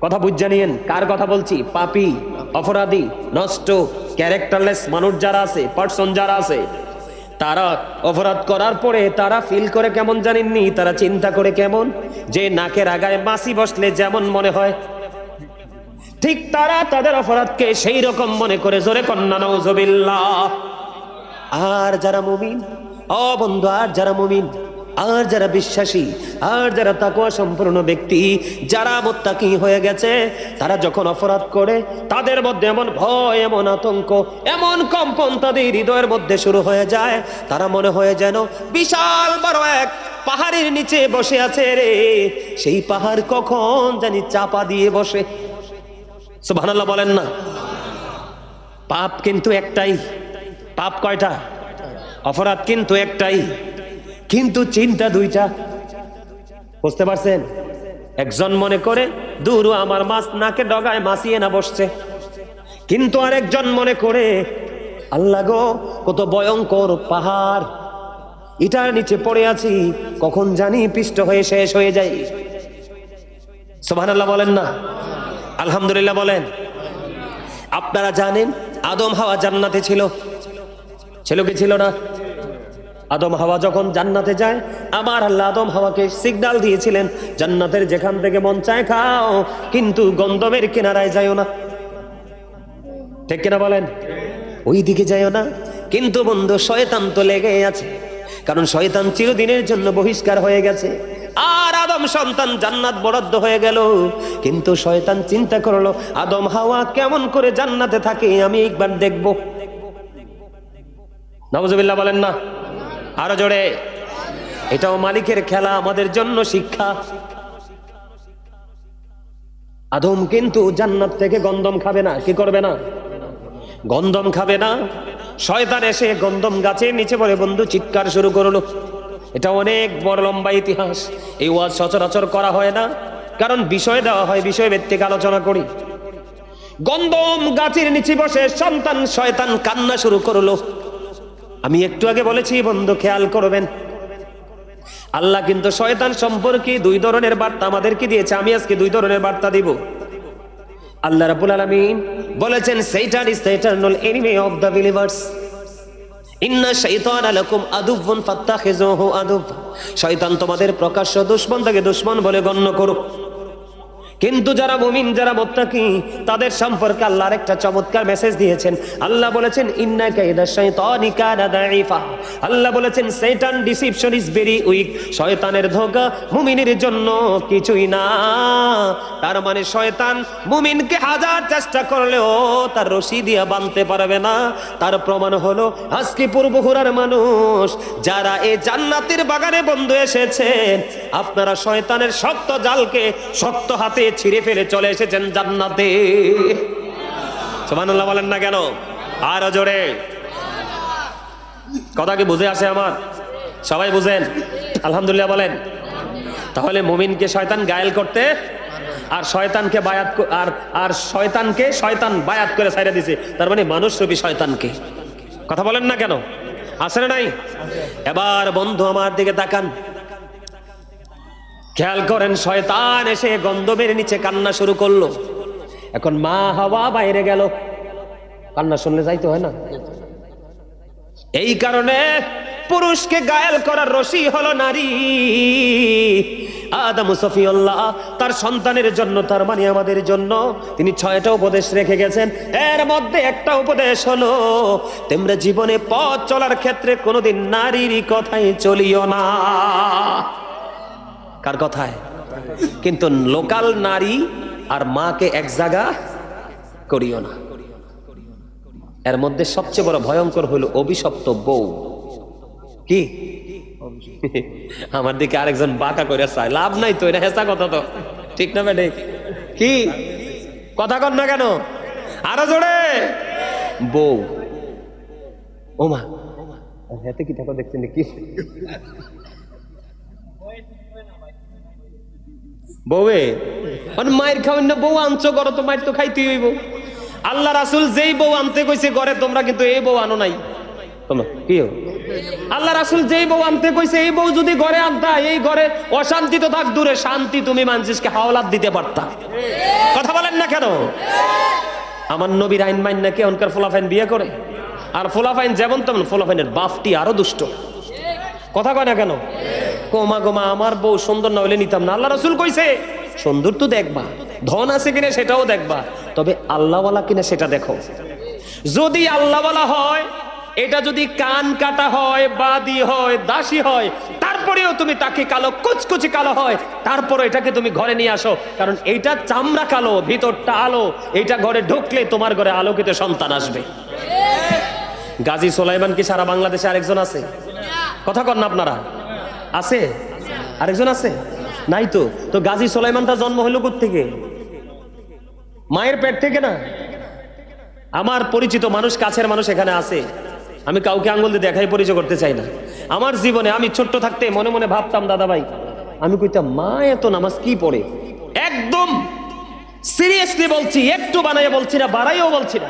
কথা বুঝে নিয়েন কার কথা বলছি? পাপী, অপরাধী, নষ্ট, ক্যারেক্টারলেস মানুষ যারা আছে, পার্সন যারা আছে, তারা অপরাধ করার পরে তারা ফিল করে কেমন জানেননি? তারা চিন্তা করে কেমন, যে নাকের আগায় মাছি বসলে যেমন মনে হয়, ঠিক তারা তাদের অপরাধকে সেই রকম মনে করে। জোরে কন্যা নাউজুবিল্লাহ। আর যারা মুমিন, ও বন্ধু, আর যারা মুমিন, আর যারা বিশ্বাসী, আর যারা তাকওয়া সম্পূর্ণ ব্যক্তি, যারা মুত্তাকি হয়ে গেছে, তারা যখন অপরাধ করে, তাদের মধ্যে এমন ভয়, এমন আতঙ্ক, এমন কম্পন তাদের হৃদয়ের মধ্যে শুরু হয়ে যায়, তারা মনে হয় যেন বিশাল বড় এক পাহাড়ের নিচে বসে আছে রে, সেই পাহাড় কখন জানি চাপা দিয়ে বসে। সুবহানাল্লাহ বলেন না? পাপ কিন্তু একটাই। পাপ কয়টা? অপরাধ কিন্তু একটাই, কিন্তু চিন্তা দুইটা। বুঝতে পারছেন? একজন মনে করে দূর আমার মাছ নাকে ডগায় মাছিয়ে না বসছে, কিন্তু আরেকজন মনে করে আল্লাহ গো কত ভয়ঙ্কর পাহাড়, এটার নিচে পড়ে আছি, কখন জানি পিষ্ট হয়ে শেষ হয়ে যায়। সুবহানাল্লাহ বলেন না? আলহামদুলিল্লাহ বলেন। আপনারা জানেন আদম হাওয়া জান্নাতে ছিল, ছিল কি ছিল না? আদম হাওয়া যখন জান্নাতে যায়, আমার আল্লাহ আদম হাওয়াকে সিগন্যাল দিয়েছিলেন, জান্নাতের যেখান থেকে মন চায় খাও, কিন্তু গন্ধমের কিনারায় যাইও না। ঠিক কিনা বলেন? ওই দিকে যাইও না। কিন্তু বন্ধু শয়তান তো লেগে আছে, কারণ শয়তান চিরদিনের জন্য বহিষ্কার হয়ে গেছে, আর আদম সন্তান জান্নাত বরাদ্দ হয়ে গেল। কিন্তু শয়তান চিন্তা করলো আদম হাওয়া কেমন করে জান্নাতে থাকে, আমি একবার দেখব। নাউজুবিল্লাহ বলেন না? আরো জোরে। এটাও মালিকের খেলা, আমাদের জন্য শিক্ষা। আদম কিন্তু জান্নাত থেকে গন্ধম খাবে না। কি করবে না? গন্ধম খাবে না। শয়তান এসে গন্ধম গাছের নিচে পড়ে বন্ধু চিৎকার শুরু করলো। এটা অনেক বড় লম্বা ইতিহাস, এই ওয়াজ সচরাচর করা হয় না, কারণ বিষয় দেওয়া হয়, বিষয় ভিত্তিক আলোচনা করি। গন্ধম গাছের নিচে বসে সন্তান শয়তান কান্না শুরু করলো। আমি একটু আগে বলেছি বন্ধু, খেয়াল করবেন, আল্লাহ কিন্তু শয়তান সম্পর্কে 2 ধরনের বার্তা আমাদেরকে দিয়েছে। আমি আজকে 2 ধরনের বার্তা দিব। আল্লাহ রাব্বুল আলামিন বলেছেন, Satan is the eternal enemy of the believers. ইন্না শাইতানা লাকুম আদুউন ফাত্তাখিযুহু আদুব। শয়তান তোমাদের প্রকাশ্য দুশমন, তাকে দুশমন বলে গণ্য করো। কিন্তু যারা মুমিন, যারা মুত্তাকি, তাদের সম্পর্কে আল্লাহ আরেকটা চমৎকার মেসেজ দিয়েছেন। আল্লাহ বলেছেন ইন্না কাইদা শাইতানি কানা দাঈফা। আল্লাহ বলেছেন শয়তান ডিসিপশন ইজ ভেরি উইক। শয়তানের ধোঁকা মুমিনের জন্য কিছুই না। তার মানে শয়তান মুমিনকে হাজার চেষ্টা করলেও তার রশি দিয়ে বাঁধতে পারবে না। তার প্রমাণ হলো আজকে পূর্বহুরার মানুষ যারা এই জান্নাতের বাগানে বন্ধু এসেছেন, আপনারা শয়তানের শক্ত জালকে শক্ত হাতে ছিঁড়ে ফেলে চলে এসেছেন জান্নাতে। সুবহানাল্লাহ বলেন না কেন? আরো জোরে। কথা কি বুঝে আসে আমার? সবাই বুঝেন? আলহামদুলিল্লাহ বলেন। তাহলে মুমিনকে শয়তান গায়েল করতে, আর শয়তানকে বায়াত, আর শয়তানকে শয়তান বায়াত করে ছাইড়া দিছে। তার মানে মানুষ রূপী শয়তানকে। কথা বলেন না কেন? আছে না নাই? এবার বন্ধু আমার দিকে তাকান, খেয়াল করেন। শয়তান এসে গন্ধবের নিচে কান্না শুরু করলো। এখন মা হাওয়া বাইরে গেল, কান্না শুনলে যাইতে হয় না? এই কারণে পুরুষকে গায়েল করার রশি হলো নারী। আদম সফিউল্লাহ তার সন্তানের জন্য, তার মানে আমাদের জন্য, তিনি 6টা উপদেশ রেখে গেছেন। এর মধ্যে একটা উপদেশ হলো তোমরা জীবনে পথ চলার ক্ষেত্রে কোনোদিন নারীর কথাই চলিও না। কার কথায়? কিন্তু লোকাল নারী আর মাকে এক জায়গা করিও না। এর মধ্যে সবচেয়ে বড় ভয়ঙ্কর হলো অভিশপ্ত বউ। কি আমার দিকে আরেকজন বাঁকা করে চায়, লাভ নাই তো, এটা হেসা কথা তো, ঠিক না বেটে? কি কথা কর না কেন? আরো জোরে। বউ, ও মা হাতে কি ঠাকুর দেখছেন কি? বউয়ে মায়ের খাওয়েন না, বউ আনছো করো তো, মায়ের তো খাইতে হইব। আল্লাহ রাসূল যেই বউ আনতে কইছে ঘরে, তোমরা কিন্তু এই বউ আনো নাই। কি আল্লাহ রাসূল যেই বউ আনতে কইছে এই বউ যদি ঘরে আনতা, এই ঘরে অশান্তি তো থাক দূরে, শান্তি তুমি মানুষকে হাওলাত দিতে পারতা। কথা বলেন না কেন? আমার নবীর আইন মাইন নাকি এখনকার ফোলাফাইন বিয়ে করে, আর ফোলাফাইন যেমন তেমন, ফোলাফাইনের বাপটি আরো দুষ্ট। কথা কয় না কেন? কোমা গোমা আমার বউ সুন্দর না হইলে নিতাম না। আল্লাহ রাসূল কইছে সুন্দর তো দেখবা, ধন আছে কিনা সেটাও দেখবা, তবে আল্লাহওয়ালা কিনা সেটা দেখো। যদি আল্লাহওয়ালা হয়, এটা যদি কান কাটা হয়, বাদি হয়, দাসী হয়, তারপরেও তুমি তাকে কালো, কুচকুচি কালো হয়, তারপরে এটাকে তুমি ঘরে নিয়ে আসো, কারণ এইটা চামড়া কালো, ভিতরটা আলো। এইটা ঘরে ঢুকলে তোমার ঘরে আলোকিত সন্তান আসবে। গাজী সুলাইমান কি সারা বাংলাদেশে আরেকজন আছে? কথা কন না আপনারা? আছে? আরেকজন আছে? নাই তো। তো গাজী সুলাইমানটা জন্ম হলো কোত্থেকে? মায়ের পেট থেকে না? আমার পরিচিত মানুষ, কাছের মানুষ এখানে আছে, আমি কাউকে আঙ্গুল দিয়ে দেখাই পরিচয় করতে চাই না। আমার জীবনে আমি ছোট্ট থাকতে মনে মনে ভাবতাম, দাদা ভাই, আমি কইতাম মা এত নামাজ কি পড়ে? একদম সিরিয়াসলি বলছি, একটু বানাইয়া বলছি না, বাড়াইও বলছি না।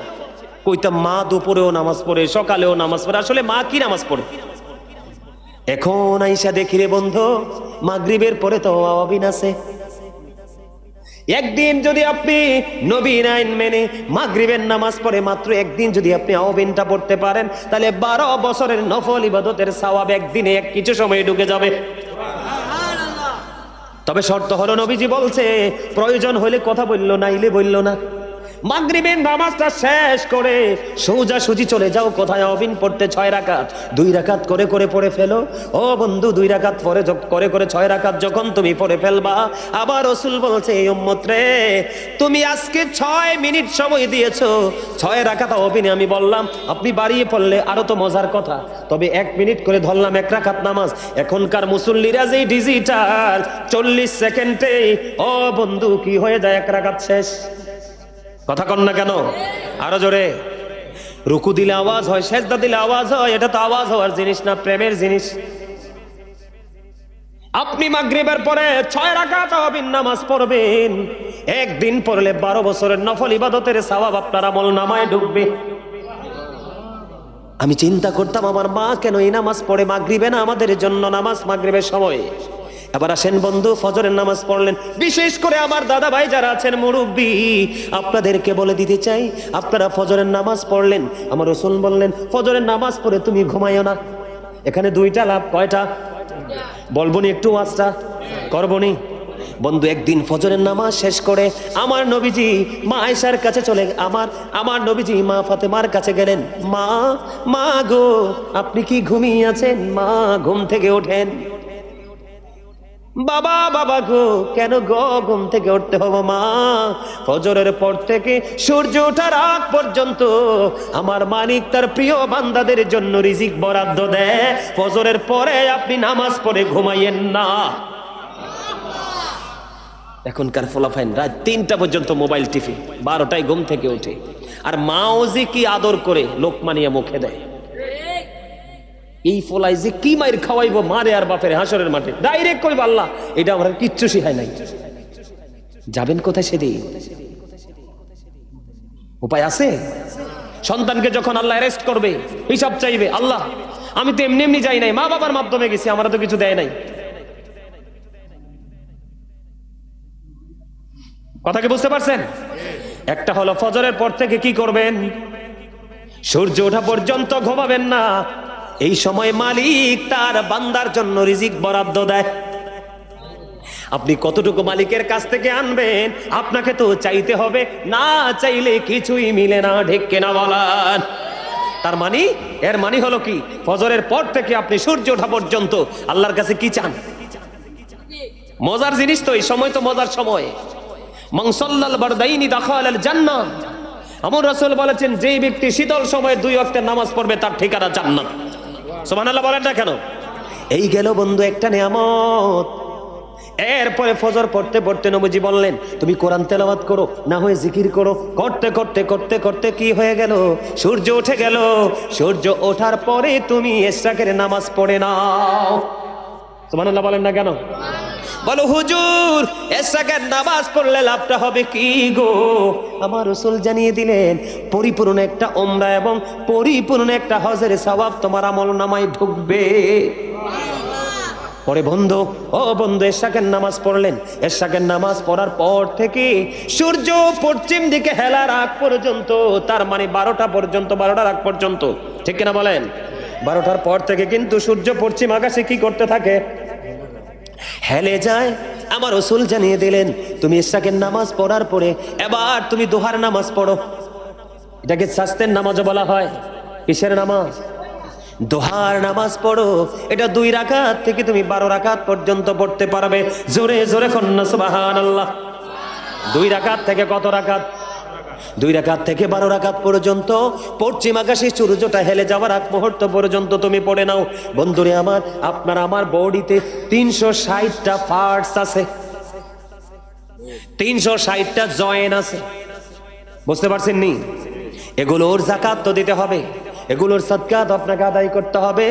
কইতাম মা দুপুরেও নামাজ পড়ে, সকালেও নামাজ পড়ে। আসলে মা কি নামাজ পড়ে? এখন আইসা দেখি রে বন্ধু, মাগরিবের পরে তো আওয়াবিন আছে। একদিন যদি আপনি নবীর আইন মেনে মাগরিবের নামাজ পড়ে মাত্র একদিন যদি আপনি আওয়াবিনটা পড়তে পারেন, তাহলে 12 বছরের নফল ইবাদতের সওয়াব একদিনে কিছু সময় ঢুকে যাবে। তবে শর্ত হলো, নবীজি বলছে প্রয়োজন হলে কথা বললো, নাইলে বললো না। মাগরিবের নামাজটা শেষ করে সোজা সুজি চলে যাও কোথায়? আওয়াবিন পড়তে 6 রাকাত, 2 রাকাত করে করে পড়ে ফেলো। ও বন্ধু, 2 রাকাত পরে করে করে 6 রাকাত যখন তুমি পড়ে ফেলবা, আবার রাসূল বলছে এই উম্মত রে, তুমি আজকে 6 মিনিট সময় দিয়েছো 6 রাকাত আওয়াবিনে। আমি বললাম আপনি বাড়িয়ে পড়লে আরো তো মজার কথা, তবে 1 মিনিট করে ধরলাম 1 রাকাত নামাজ। এখনকার মুসল্লিরা যেই ডিজিটাল, 40 সেকেন্ডে ও বন্ধু কি হয়ে যায়, 1 রাকাত শেষ। কথা কন না কেন? আরো জোরে। রুকু দিলে আওয়াজ হয়, সেজদা দিলে আওয়াজ হয়, এটা তো আওয়াজ হওয়ার জিনিস না, প্রেমের জিনিস। আপনি মাগরিবের পরে 6 রাকাত আওয়াবিন নামাজ পড়বেন, একদিন পড়লে 12 বছরের নফল ইবাদতের সওয়াব আপনার আমলনামায় ঢুকবে। আমি চিন্তা করতাম আমার মা কেন এই নামাজ পড়ে মাগরিবে না আমাদের জন্য নামাজ মাগরিবের সময়। এবার আসেন বন্ধু, ফজরের নামাজ পড়লেন। বিশেষ করে আমার দাদা ভাই যারা আছেন মুরব্বী, আপনাদেরকে বলে দিতে চাই, আপনারা ফজরের নামাজ পড়লেন, আমার রাসূল বললেন ফজরের নামাজ পড়ে তুমি ঘুমাইও না। এখানে 2টা লাভ। কয়টা বলবো নি? একটু ওয়াজটা করবো নি? বন্ধু একদিন ফজরের নামাজ শেষ করে আমার নবীজি মা আয়েশার কাছে চলে আমার নবীজি মা ফাতেমার কাছে গেলেন। মা মা গো, আপনি কি ঘুমিয়ে আছেন? মা ঘুম থেকে ওঠেন। বাবা বাবা গো, কেন গো ঘুম থেকে উঠতে হবে? মা ফজরের পর থেকে সূর্য ওঠার আগ পর্যন্ত আমার মালিক তার প্রিয় বান্দাদের জন্য রিজিক বরাদ্দ দেয়, ফজরের পরে আপনি নামাজ পড়ে ঘুমাইয়েন না। এখনকার ফলাফাইন রাত 3টা পর্যন্ত মোবাইল টিভি, 12টায় ঘুম থেকে ওঠে। আর মাও যে কি আদর করে লোকমানিয়া মুখে দেয়। এই ফলাই যে কি মায়ের খাওয়াইবো মারে আর বাপের হাসরের মাঠে, ডাইরেক্ট কইব আল্লাহ এটা আমরা কিচ্ছু শিখাই নাই। যাবেন কোথায় সেদিন? উপায় আছে? সন্তানকে যখন আল্লাহ অ্যারেস্ট করবে, হিসাব চাইবে, আল্লাহ আমি তো এমনি এমনি যাই নাই, মা বাবার মাধ্যমে গেছি, আমরা তো কিছু দেয় নাই। কথা কি বুঝতে পারছেন? একটা হলো ফজরের পর থেকে কি করবেন? সূর্য ওঠা পর্যন্ত ঘুমাবেন না। এই সময় মালিক তার বান্দার জন্য রিজিক বরাদ্দ দেয়। আপনি কতটুকু মালিকের কাছ থেকে আনবেন আপনাকে তো চাইতে হবে, না চাইলে কিছুই মিলে না। ঠিক কিনা বলেন? তার মানে এর মানে হলো কি, ফজরের পর থেকে আপনি সূর্য ওঠা পর্যন্ত আল্লাহর কাছে কি চান? মজার জিনিস তো, এই সময় তো মজার সময়। মান সাল্লাল বারদাইনি দাখালাল জান্নাহ। আমার রাসূল বলেছেন, যেই ব্যক্তি শীতল সময়ে 2 ওয়াক্তের নামাজ পড়বে তার ঠিকানা জান্নাত। সুবহানাল্লাহ বলেন না কেন? এই গেল বন্ধু একটা নিয়ামত। এরপরে ফজর পড়তে পড়তে নবীজি বললেন, তুমি কোরআন তেলাওয়াত করো, না হয় জিকির করো। করতে করতে করতে করতে কি হয়ে গেল? সূর্য উঠে গেল। সূর্য ওঠার পরে তুমি ইশরাকের নামাজ পড়ে নাও। সুবহানাল্লাহ বলেন না কেন? বলো হুজুর, ইশরাকের নামাজ পড়লে লাভটা হবে কি গো? আমার রাসূল জানিয়ে দিলেন, পরিপূর্ণ একটা উমরা এবং পরিপূর্ণ একটা হজের সওয়াব তোমার আমলনামায় ঢুকবে। পরে বন্ধু, ও বন্ধু, ইশরাকের নামাজ পড়লেন। ইশরাকের নামাজ পড়ার পর থেকে সূর্য পশ্চিম দিকে হেলার আগ পর্যন্ত, তার মানে 12টা পর্যন্ত, 12টার আগ পর্যন্ত, ঠিক কিনা বলেন? 12টার পর থেকে কিন্তু সূর্য পশ্চিম আকাশে কি করতে থাকে? হেলে যায়। আমার রাসূল জানিয়ে দিলেন, তুমি ইশরাকের নামাজ পড়ার পরে এবার তুমি দুহার নামাজ পড়ো। এটাকে শাস্তের নামাজও বলা হয়। কিসের নামাজ? দুহার নামাজ পড়ো। এটা 2 রাকাত থেকে তুমি 12 রাকাত পর্যন্ত পড়তে পারবে। জোরে জোরে কন্না সুবহানাল্লাহ। 2 রাকাত থেকে কত রাকাত? 2 রাকাত থেকে 12 রাকাত পর্যন্ত পশ্চিম আকাশে সূর্যটা হেলে যাওয়ার আগ মুহূর্ত পর্যন্ত তুমি পড়ে নাও। বন্ধুরে আমার, আপনার আমার বডিতে 360টা পার্টস আছে, 360টা জয়েন্ট আছে। বুঝতে পারছেন নি? এগুলোর যাকাত তো দিতে হবে, এগুলোর সাদকাত আপনাকে আদায় করতে হবে।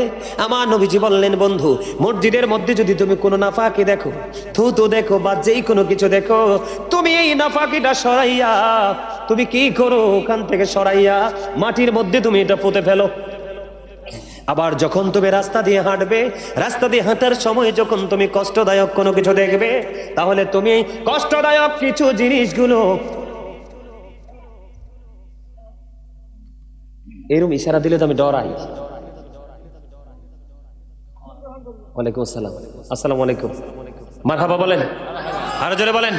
আমার নবীজি বললেন, বন্ধু মসজিদের মধ্যে যদি তুমি কোনো নাফাকি দেখো, থুতু দেখো বা যেই কোনো কিছু দেখো, তুমি এই নাফাকিটা সরাইয়া তুমি কি করো? ওখান থেকে সরাইয়া মাটির মধ্যে তুমি এটা পুঁতে ফেলো। আবার যখন তুমি রাস্তা দিয়ে হাঁটবে, রাস্তা দিয়ে হাঁটার সময় যখন তুমি কষ্টদায়ক কোনো কিছু দেখবে, তাহলে তুমি কষ্টদায়ক কিছু জিনিসগুলো এরকম ইশারা দিলে তো আমি ডরাই। ওয়ালাইকুম আসসালাম। আসসালামু আলাইকুম। মারহাবা বলেন, আরো জোরে বলেন।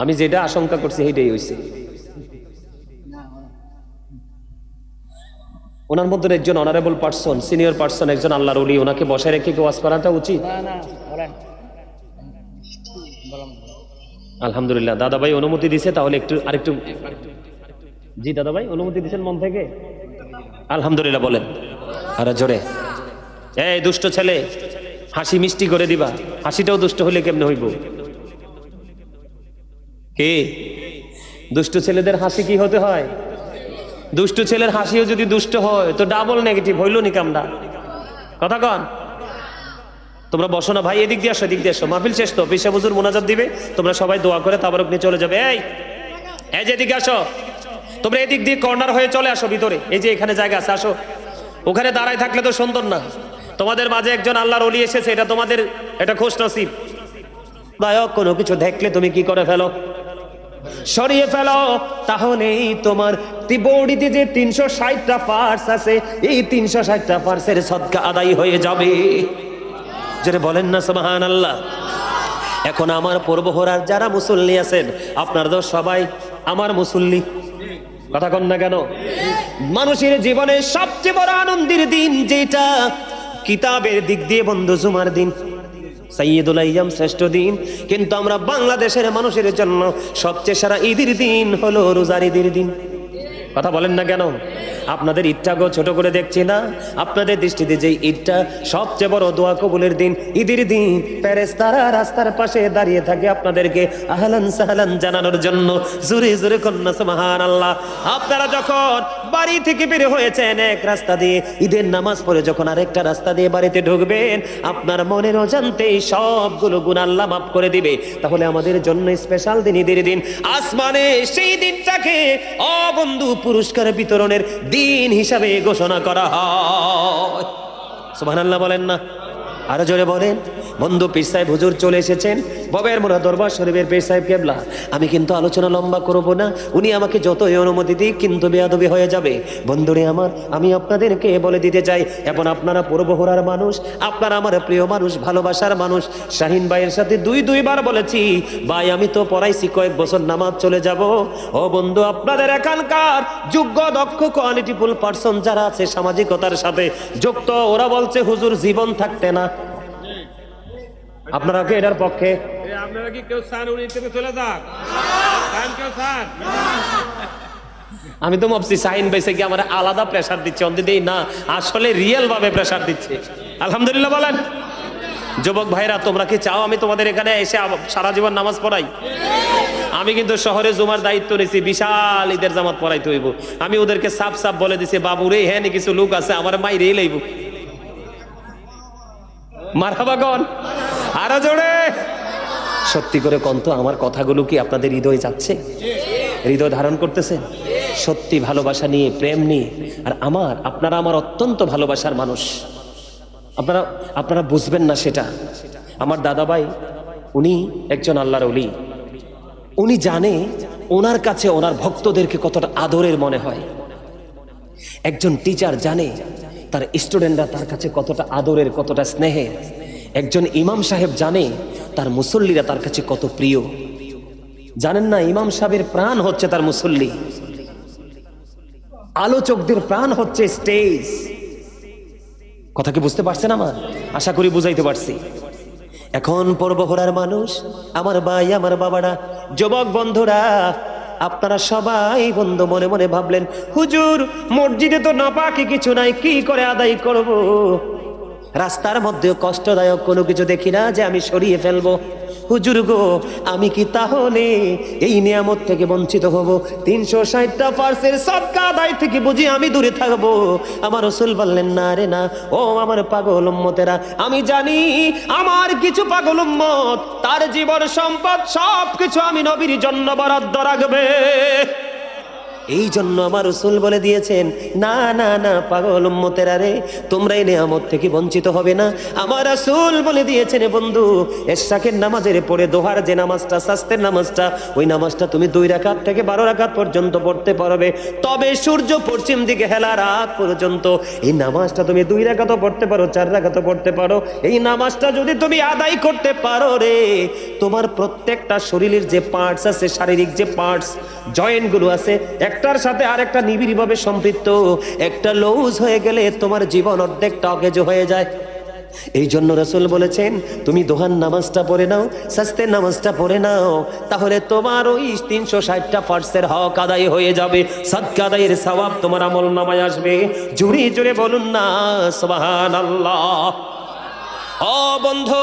আমি যেটা আশঙ্কা করছি সেইটাই হইছে। ওনার মধ্যে একজন অনারেবল পার্সন, সিনিয়র পার্সন, একজন আল্লাহর ওলি, ওনাকে বসায় রেখে ওয়াজ করাটা উচিত। আলহামদুলিল্লাহ, দাদা ভাই অনুমতি দিছে, তাহলে একটু আরেকটু। জি দাদা ভাই অনুমতি দিচ্ছেন মন থেকে? আলহামদুলিল্লাহ বলেন আরে জোরে। এই দুষ্ট ছেলে, হাসি মিষ্টি করে দিবা। হাসিটাও দুষ্ট হলে কেমনে হইব? কে? দুষ্ট ছেলেদের হাসি কি হতে হয়? দুষ্ট ছেলের হাসিও যদি দুষ্ট হয় তো ডাবল নেগেটিভ হইল নি কামটা? কথা কন। তোমরা বসো না ভাই, এদিক দিয়ে আসো, এদিক দিয়ে আসো। মাহফিল শেষ তো, পেশা হুজুর মোনাজাত দিবে, তোমরা সবাই দোয়া করে তাবারক নিয়ে চলে যাবে। এই যে এদিকে আসো, তোমরা এদিক দিয়ে কর্নার হয়ে চলে আসো ভিতরে। এই যে এখানে জায়গা আছে, আসো। ওখানে দাঁড়ায় থাকলে তো সুন্দর না। তোমাদের মাঝে একজন আল্লাহর ওলি এসেছে, এটা তোমাদের এটা খুশ নসিব। দায়ক কোনো কিছু দেখলে তুমি কি করে ফেলো? সরিয়ে ফেলো। তাহলেই তোমার বডিতে যে 360টা পার্টস আছে, এই 360টা পার্টসের সদকা আদায় হয়ে যাবে। যেটা বলেন না সুবহানাল্লাহ। এখন আমার পূর্বহরার যারা মুসল্লি আছেন, আপনারা তো সবাই আমার মুসল্লি, কথা কন না কেন? মানুষের জীবনে সবচেয়ে বড় আনন্দের দিন যেটা কিতাবের দিক দিয়ে বন্ধু জুমার দিন, সাইয়্যিদুল আইয়াম, শ্রেষ্ঠ দিন। কিন্তু আমরা বাংলাদেশের মানুষের জন্য সবচেয়ে সেরা ঈদের দিন হলো রোজার ঈদের দিন। কথা বলেন না কেন? আপনাদের ঈদটাকে ছোট করে দেখছি না, আপনাদের দৃষ্টিতে যে ঈদটা সবচেয়ে বড় দোয়া কবুলের দিন, ঈদের দিন ফেরেশতারা রাস্তার পাশে দাঁড়িয়ে থাকে আপনাদেরকে আহলান সাহলান জানানোর জন্য। জোরে জোরে কন্যা সুবহানাল্লাহ। আপনারা যখন বাড়ি থেকে বের হয়েছেন এক রাস্তা দিয়ে, ঈদের নামাজ পড়ে যখন আরেকটা রাস্তা দিয়ে বাড়িতে ঢুকবেন, আপনার মনের অজান্তেই সবগুলো গুনাহ আল্লাহ মাফ করে দিবে। তাহলে আমাদের জন্য স্পেশাল দিন, ঈদের দিন। আসমানে সেই দিনটাকে বন্ধু পুরস্কার বিতরণের দিন হিসাবে ঘোষণা করা হয়। সুবহানাল্লাহ বলেন না? আরো জোরে বলেন। বন্ধু পীর সাহেব হুজুর চলে এসেছেন, ববের মোড়া দরবার শরীফের পীর সাহেব কেবলা। আমি কিন্তু আলোচনা লম্বা করব না, উনি আমাকে যতই অনুমতি দিক কিন্তু বেয়াদবি হয়ে যাবে। বন্ধুরে আমার, আমি আপনাদেরকে বলে দিতে চাই, এখন আপনারা পূর্বহরার মানুষ, আপনারা আমার প্রিয় মানুষ, ভালোবাসার মানুষ। শাহিন ভাইয়ের সাথে দুইবার বলেছি, ভাই আমি তো পড়াইছি কয়েক বছর, নামাজ চলে যাব। ও বন্ধু, আপনাদের এখানকার যোগ্য দক্ষ কোয়ালিটিফুল পার্সন যারা আছে সামাজিকতার সাথে যুক্ত, ওরা বলছে হুজুর জীবন থাকতে না। আপনারা কি এটার পক্ষে? আপনারা কি কেউ চান উনি থেকে চলে যাক? কেউ চান? আমি তো ভাবছি শাহিন ভাইসে কি আমার আলাদা প্রেসার দিচ্ছে, অন্তত না, আসলে রিয়েল ভাবে প্রেসার দিচ্ছে। আলহামদুলিল্লাহ বলেন। যুবক ভাইরা, তোমরা কি চাও আমি তোমাদের এখানে এসে সারা জীবন নামাজ পড়াই? আমি কিন্তু শহরে জুমার দায়িত্ব নিয়েছি, বিশাল ঈদের জামাত পড়াইতে হইব। আমি ওদেরকে সাফ সাফ বলে দিছি, বাবুরে হ্যাঁ কিছু লোক আছে আমার মাইরে লইব। মারহাবা গন, আরো জোরে। সত্যি করে কন্ত, আমার কথাগুলো কি আপনাদের হৃদয়ে যাচ্ছে? হৃদয় ধারণ করতেছে? সত্যি ভালোবাসা নিয়ে, প্রেম নিয়ে। আর আপনারা আমার অত্যন্ত ভালোবাসার মানুষ। আপনারা বুঝবেন না সেটা। আমার দাদা ভাই, উনি একজন আল্লাহর ওলি। উনি জানে ওনার কাছে ওনার ভক্তদেরকে কতটা আদরের মনে হয়। একজন টিচার জানে তার স্টুডেন্টরা তার কাছে কতটা আদরের, কতটা স্নেহের। একজন ইমাম সাহেব জানে তার মুসল্লিরা তার কাছে কত প্রিয়। জানেন না, ইমাম সাহেবের প্রাণ হচ্ছে তার মুসল্লি, আলোচকদের প্রাণ হচ্ছে স্টেজ। কথা কি বুঝতে পারছেন আমার? আশা করি বুঝাইতে পারছি। এখন পূর্বহরার মানুষ, আমার ভাই, আমার বাবারা, যুবক বন্ধুরা, আপনারা সবাই বন্ধু মনে মনে ভাবলেন, হুজুর মসজিদে তো নাপাকি কিছু নাই, কি করে আদায় করব? রাস্তার মধ্যেও কষ্টদায়ক কোনো কিছু দেখি না যে আমি সরিয়ে ফেলবো। হুজুর গো, আমি কি তাহলে এই নিয়ামত থেকে বঞ্চিত হব? 360টা ফার্সের সদকা আদায় থেকে বুঝি আমি দূরে থাকবো? আমার রাসূল বললেন, না রে না, ও আমার পাগল উম্মতেরা, আমি জানি আমার কিছু পাগল উম্মত তার জীবন সম্পদ সবকিছু আমি নবীর জন্য বরাদ্দ রাখবে। এই জন্য আমার রাসূল বলে দিয়েছেন, না না না পাগল উম্মতেরা রে, তোমরা এই নিয়ামত থেকে বঞ্চিত হবে না। আমার রাসূল বলে দিয়েছেন, বন্ধু এশরাকের নামাজের পরে দোহার যে নামাজটা, শাস্তের নামাজটা, ওই নামাজটা তুমি 2 রাকাত থেকে 12 রাকাত পর্যন্ত পড়তে পারবে। তবে সূর্য পশ্চিম দিকে হেলার আগ পর্যন্ত এই নামাজটা তুমি 2 রাকাতও পড়তে পারো, 4 রাকাতও পড়তে পারো। এই নামাজটা যদি তুমি আদায় করতে পারো রে, তোমার প্রত্যেকটা শরীরের যে পার্টস আছে, শারীরিক যে পার্টস, জয়েন্টগুলো আছে, একটার সাথে আরেকটা নিবিড়ভাবে সম্পৃক্ত। একটা লুজ হয়ে গেলে তোমার জীবন অর্ধেকটা অকেজ হয়ে যায়। এই জন্য রাসূল বলেছেন, তুমি দোহার নামাজটা পড়ে নাও, শাস্তের নামাজটা পড়ে নাও, তাহলে তোমার ওই 360টা ফার্সের হক আদায় হয়ে যাবে। সাদকা আদায়ের সওয়াব তোমার আমলনামায় আসবে। জোরে জোরে বলুন না সুবহানাল্লাহ। ও বন্ধু,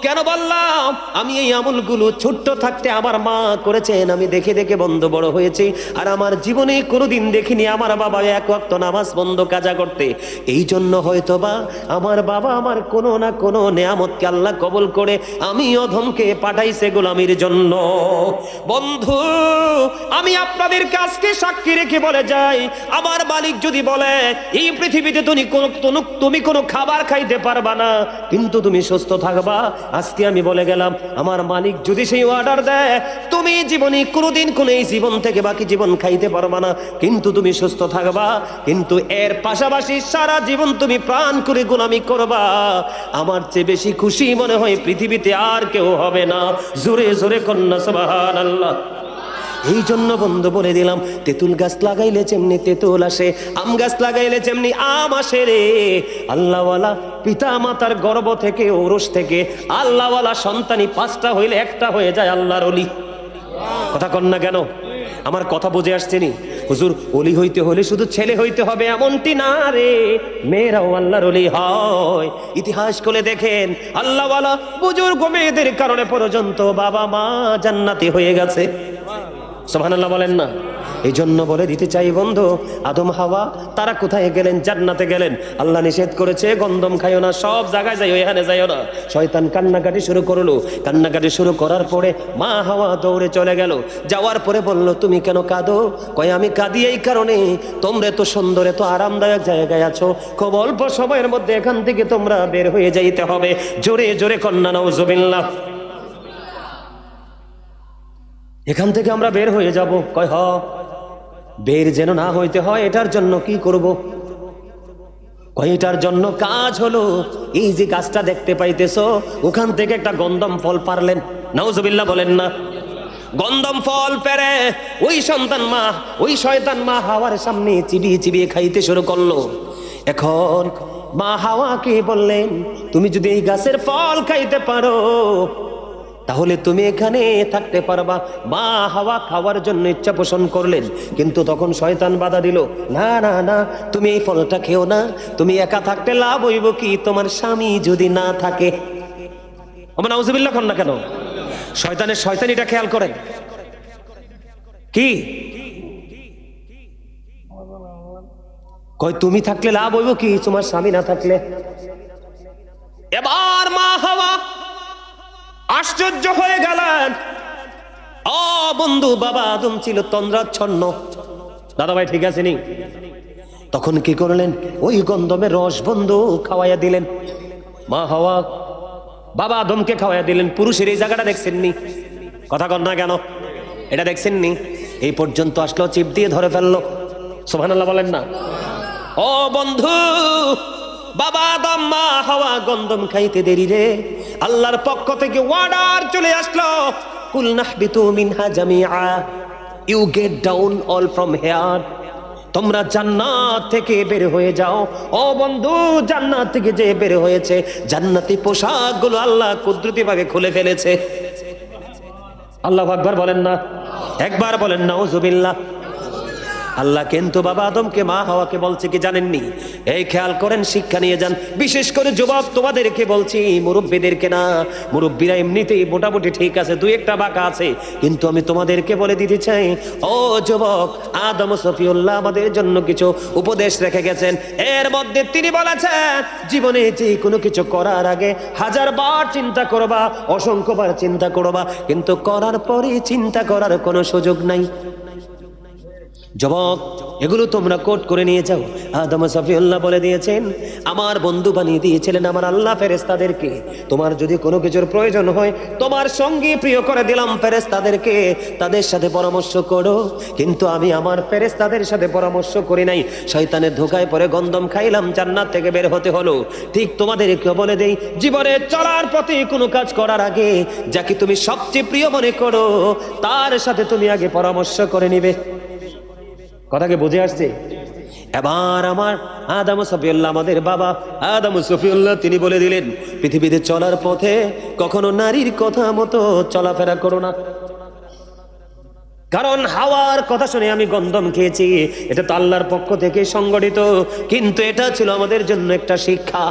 কেন বললাম? আমি এই আমলগুলো ছোট্ট থাকতে আমার মা করেছেন, আমি দেখে দেখে বন্ধ বড় হয়েছে। আর আমার জীবনে কোনোদিন দেখিনি আমার বাবা 1 ওয়াক্ত নামাজ বন্ধ কাজা করতে। এই জন্য হয়তোবা আমার বাবা আমার কোনো না কোনো নেয়ামতকে আল্লাহ কবুল করে আমি অধমকে পাঠাইছে গোলামির জন্য। বন্ধু, আমি আপনাদের কাছকে সাক্ষী রেখে বলে যাই, আমার মালিক যদি বলে এই পৃথিবীতে তুমি কোনো খাবার খাইতে পারবা না, কিন্তু কিন্তু তুমি সুস্থ থাকবা। আজকে আমি বলে গেলাম, আমার মালিক যদি সেই অর্ডার দেয়, তুমি জীবনে কোনোদিন কোন এই জীবন থেকে বাকি জীবন খাইতে পারবা না, কিন্তু তুমি সুস্থ থাকবা। কিন্তু এর পাশাপাশি সারা জীবন তুমি প্রাণ করে গোলামি করবা। আমার চেয়ে বেশি খুশি মনে হয় পৃথিবীতে আর কেউ হবে না। জোরে জোরে কন্যা সুবহানাল্লাহ। এই জন্য বন্ধু বলে দিলাম, তেঁতুল গাছ লাগাইলে যেমনি তেঁতুল আসে, আম গাছ লাগাইলে যেমনি আম আসে রে। আল্লাহওয়ালা পিতা মাতার গর্ভ থেকে, ঔরস থেকে আল্লাহওয়ালা সন্তানই 5টা হইলে একটা হয়ে যায় আল্লাহর ওলি। কথা কন না কেন? আমার কথা বুঝে আসছে নি? হুজুর, ওলি হইতে হলে শুধু ছেলে হইতে হবে এমনটি না রে, মেয়েরাও আল্লাহর ওলি হয়। ইতিহাস খুলে দেখেন, আল্লাহওয়ালা বুজুর্গ মেয়েদের কারণে পর্যন্ত বাবা মা জান্নাতি হয়ে গেছে। সুবহানাল্লাহ বলেন না? এই জন্য বলে দিতে চাই বন্ধু, আদম হাওয়া তারা কোথায় গেলেন? জান্নাতে গেলেন। আল্লাহ নিষেধ করেছে গন্ধম খাইও না, সব জায়গায় যাইও, এখানে যাইও না। শয়তান কান্নাকাটি শুরু করলো। কান্নাকাটি শুরু করার পরে মা হাওয়া দৌড়ে চলে গেল। যাওয়ার পরে বলল, তুমি কেন কাঁদো? কয়, আমি কাঁদি এই কারণে, তোমরা এত সুন্দর এত আরামদায়ক জায়গায় আছো, খুব অল্প সময়ের মধ্যে এখান থেকে তোমরা বের হয়ে যাইতে হবে। জোরে জোরে কন্যা নাউজুবিল্লাহ। এখান থেকে আমরা বের হয়ে যাব। কয়, বের যেন না হইতে হয়, এটার জন্য কি করব? কয়, এটার জন্য কাজ হলো, এই যে গাছটা দেখতে পাইতেছো, ওখান থেকে একটা গন্ধম ফল পারলেন। নাউজুবিল্লাহ বলেন না? গন্ধম ফল পেরে ওই সন্তান মা, ওই শয়তান মা হাওয়ার সামনে চিবিয়ে চিবিয়ে খাইতে শুরু করলো। এখন মা হাওয়াকে বললেন, তুমি যদি এই গাছের ফল খাইতে পারো তাহলে তুমি এখানে থাকতে পারবা। মা হাওয়া খাওয়ার জন্য ইচ্ছা পোষণ করলেন, কিন্তু তখন শয়তান বাধা দিল, না না না, তুমি এই ফলটা খেও না, তুমি একা থাকতে লাভ হইব কি, তোমার স্বামী যদি না থাকে। আমার নাউজুবিল্লাহ কন না কেন? শয়তানের শয়তানিটা খেয়াল করেন। কি কয়, তুমি থাকলে লাভ হইব কি, তোমার স্বামী না থাকলে। এবার মা হাওয়া আশ্চর্য হয়ে গেলেন। ও বন্ধু, বাবা আদম ছিল তন্দ্রাচ্ছন্ন। দাদা ভাই ঠিক আছে নি? তখন কি করলেন? ওই গন্ধমের রস বন্ধু খাওয়াইয়া দিলেন। মা হাওয়া বাবা আদমকে খাওয়াইয়া দিলেন। পুরুষের এই জায়গাটা দেখছেননি? কথা কন না কেন? এটা দেখছেননি? এই পর্যন্ত আসলো, চিপ দিয়ে ধরে ফেললো। সুবহানাল্লাহ বলেন না? ও বন্ধু, বাবা আদম মা হাওয়া গন্ধম খাইতে দেরি রে, আল্লাহর পক্ষ থেকে অর্ডার চলে আসলো, কুল নাহবিতু মিনহা জামিআ, you get down all from here. তোমরা জান্নাত থেকে বের হয়ে যাও। ও বন্ধু, জান্নাত থেকে যে বের হয়েছে, জান্নাতি পোশাকগুলো আল্লাহ কুদরতি ভাবে খুলে ফেলেছে। আল্লাহু আকবার বলেন না? একবার বলেন নাউজুবিল্লাহ। আল্লাহ কিন্তু বাবা আদমকে মা হাওয়াকে বলছে কি জানেননি? এই খেয়াল করেন, শিক্ষা নিয়ে যান। বিশেষ করে যুবক তোমাদেরকে বলছি, মুরব্বীদেরকে না। মুরব্বীরা এমনিতেই মোটামুটি ঠিক আছে, দুই একটা বাঁকা আছে, কিন্তু আমি তোমাদেরকে বলে দিতে চাই, ও যুবক, আদম সফিউল্লাহ আমাদের জন্য কিছু উপদেশ রেখে গেছেন। এর মধ্যে তিনি বলেছেন, জীবনে যে কোনো কিছু করার আগে 1000 বার চিন্তা করবা, অসংখ্যবার চিন্তা করবা, কিন্তু করার পরে চিন্তা করার কোনো সুযোগ নাই। যুবক, এগুলো তোমরা কোট করে নিয়ে যাও। আদম সফিউল্লাহ বলে দিয়েছেন, আমার বন্ধু বানিয়ে দিয়েছিলেন আমার আল্লাহ ফেরেশতাদেরকে। তোমার যদি কোনো কিছুর প্রয়োজন হয়, তোমার সঙ্গী প্রিয় করে দিলাম ফেরেশতাদেরকে, তাদের সাথে পরামর্শ করো। কিন্তু আমি আমার ফেরেশতাদের সাথে পরামর্শ করি নাই, শয়তানের ধোঁকায় পরে গন্ধম খাইলাম, জান্নাত থেকে বের হতে হলো। ঠিক তোমাদেরকে বলে দেই, জীবনে চলার পথে কোনো কাজ করার আগে যাকে তুমি সবচেয়ে প্রিয় মনে করো, তার সাথে তুমি আগে পরামর্শ করে নিবে। কথাকে বুঝে আসছে? এবার আমার আদম সফিউল্লাহ, আমাদের বাবা আদম সফিউল্লাহ, তিনি বলে দিলেন, পৃথিবীতে চলার পথে কখনো নারীর কথা মতো চলাফেরা করো না। কারণ হাওয়ার কথা শুনে আমি গন্ধম খেয়েছি, এটা তো আল্লাহর পক্ষ থেকে সংগঠিত, কিন্তু এটা ছিল আমাদের জন্য একটা শিক্ষা।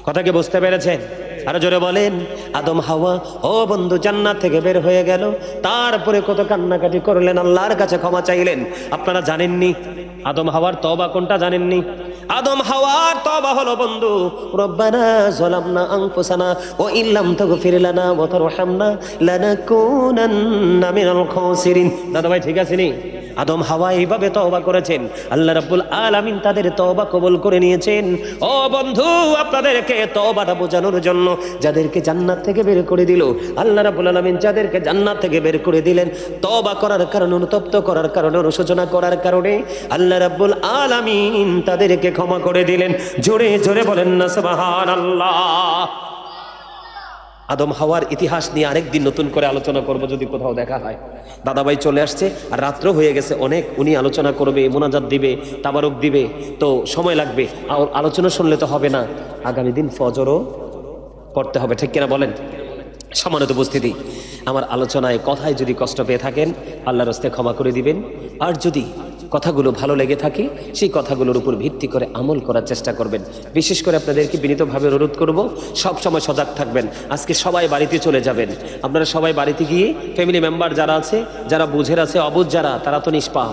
কথাকে বুঝতে পেরেছেন? আরো জোরে বলেন। আদম হাওয়া ও বন্ধু জান্নাত থেকে বের হয়ে গেল, তারপরে কত কান্নাকাটি করলেন, আল্লাহর কাছে ক্ষমা চাইলেন। আপনারা জানেননি আদম হাওয়ার তওবা কোনটা? জানেননি? আদম হাওয়ার তওবা হলো বন্ধু, রব্বানা যালামনা আনফুসানা ওয়া ইল্লাম তাগফির লানা ওয়া তারহামনা লানাকুনান্না মিনাল খাসিরিন। দাদা ভাই ঠিক আছে নি? আদম হাওয়া এইভাবে তওবা করেছেন, আল্লাহ রাব্বুল আলামিন তাদের তওবা কবুল করে নিয়েছেন। ও বন্ধু, আপনাদেরকে তওবাটা বোঝানোর জন্য যাদেরকে জান্নাত থেকে বের করে দিল, আল্লাহ রাব্বুল আলামিন যাদেরকে জান্নাত থেকে বের করে দিলেন, তওবা করার কারণে, অনুতপ্ত করার কারণে, অনুশোচনা করার কারণে আল্লাহ রাব্বুল আলামিন তাদেরকে ক্ষমা করে দিলেন। জোরে জোরে বলেন না সুবহানাল্লাহ। আদম হাওয়ার ইতিহাস নিয়ে আরেকদিন নতুন করে আলোচনা করব যদি কোথাও দেখা হয়। দাদাভাই চলে আসছে আর রাত্র হয়ে গেছে অনেক, উনি আলোচনা করবে, মোনাজাত দিবে, তাবারক দিবে, তো সময় লাগবে। আর আলোচনা শুনলে তো হবে না, আগামী দিন ফজরও পড়তে হবে, ঠিক কিনা বলেন? সম্মানিত উপস্থিতি, আমার আলোচনায় কথায় যদি কষ্ট পেয়ে থাকেন আল্লাহর হস্তে ক্ষমা করে দিবেন। আর যদি কথাগুলো ভালো লেগে থাকে সেই কথাগুলোর উপর ভিত্তি করে আমল করার চেষ্টা করবেন। বিশেষ করে আপনাদেরকে বিনীতভাবে অনুরোধ করব, সব সময় সজাগ থাকবেন। আজকে সবাই বাড়িতে চলে যাবেন, আপনারা সবাই বাড়িতে গিয়ে ফ্যামিলি মেম্বার যারা আছে, যারা বুঝের আছে, অবুঝ যারা, তারা তো নিষ্পাপ।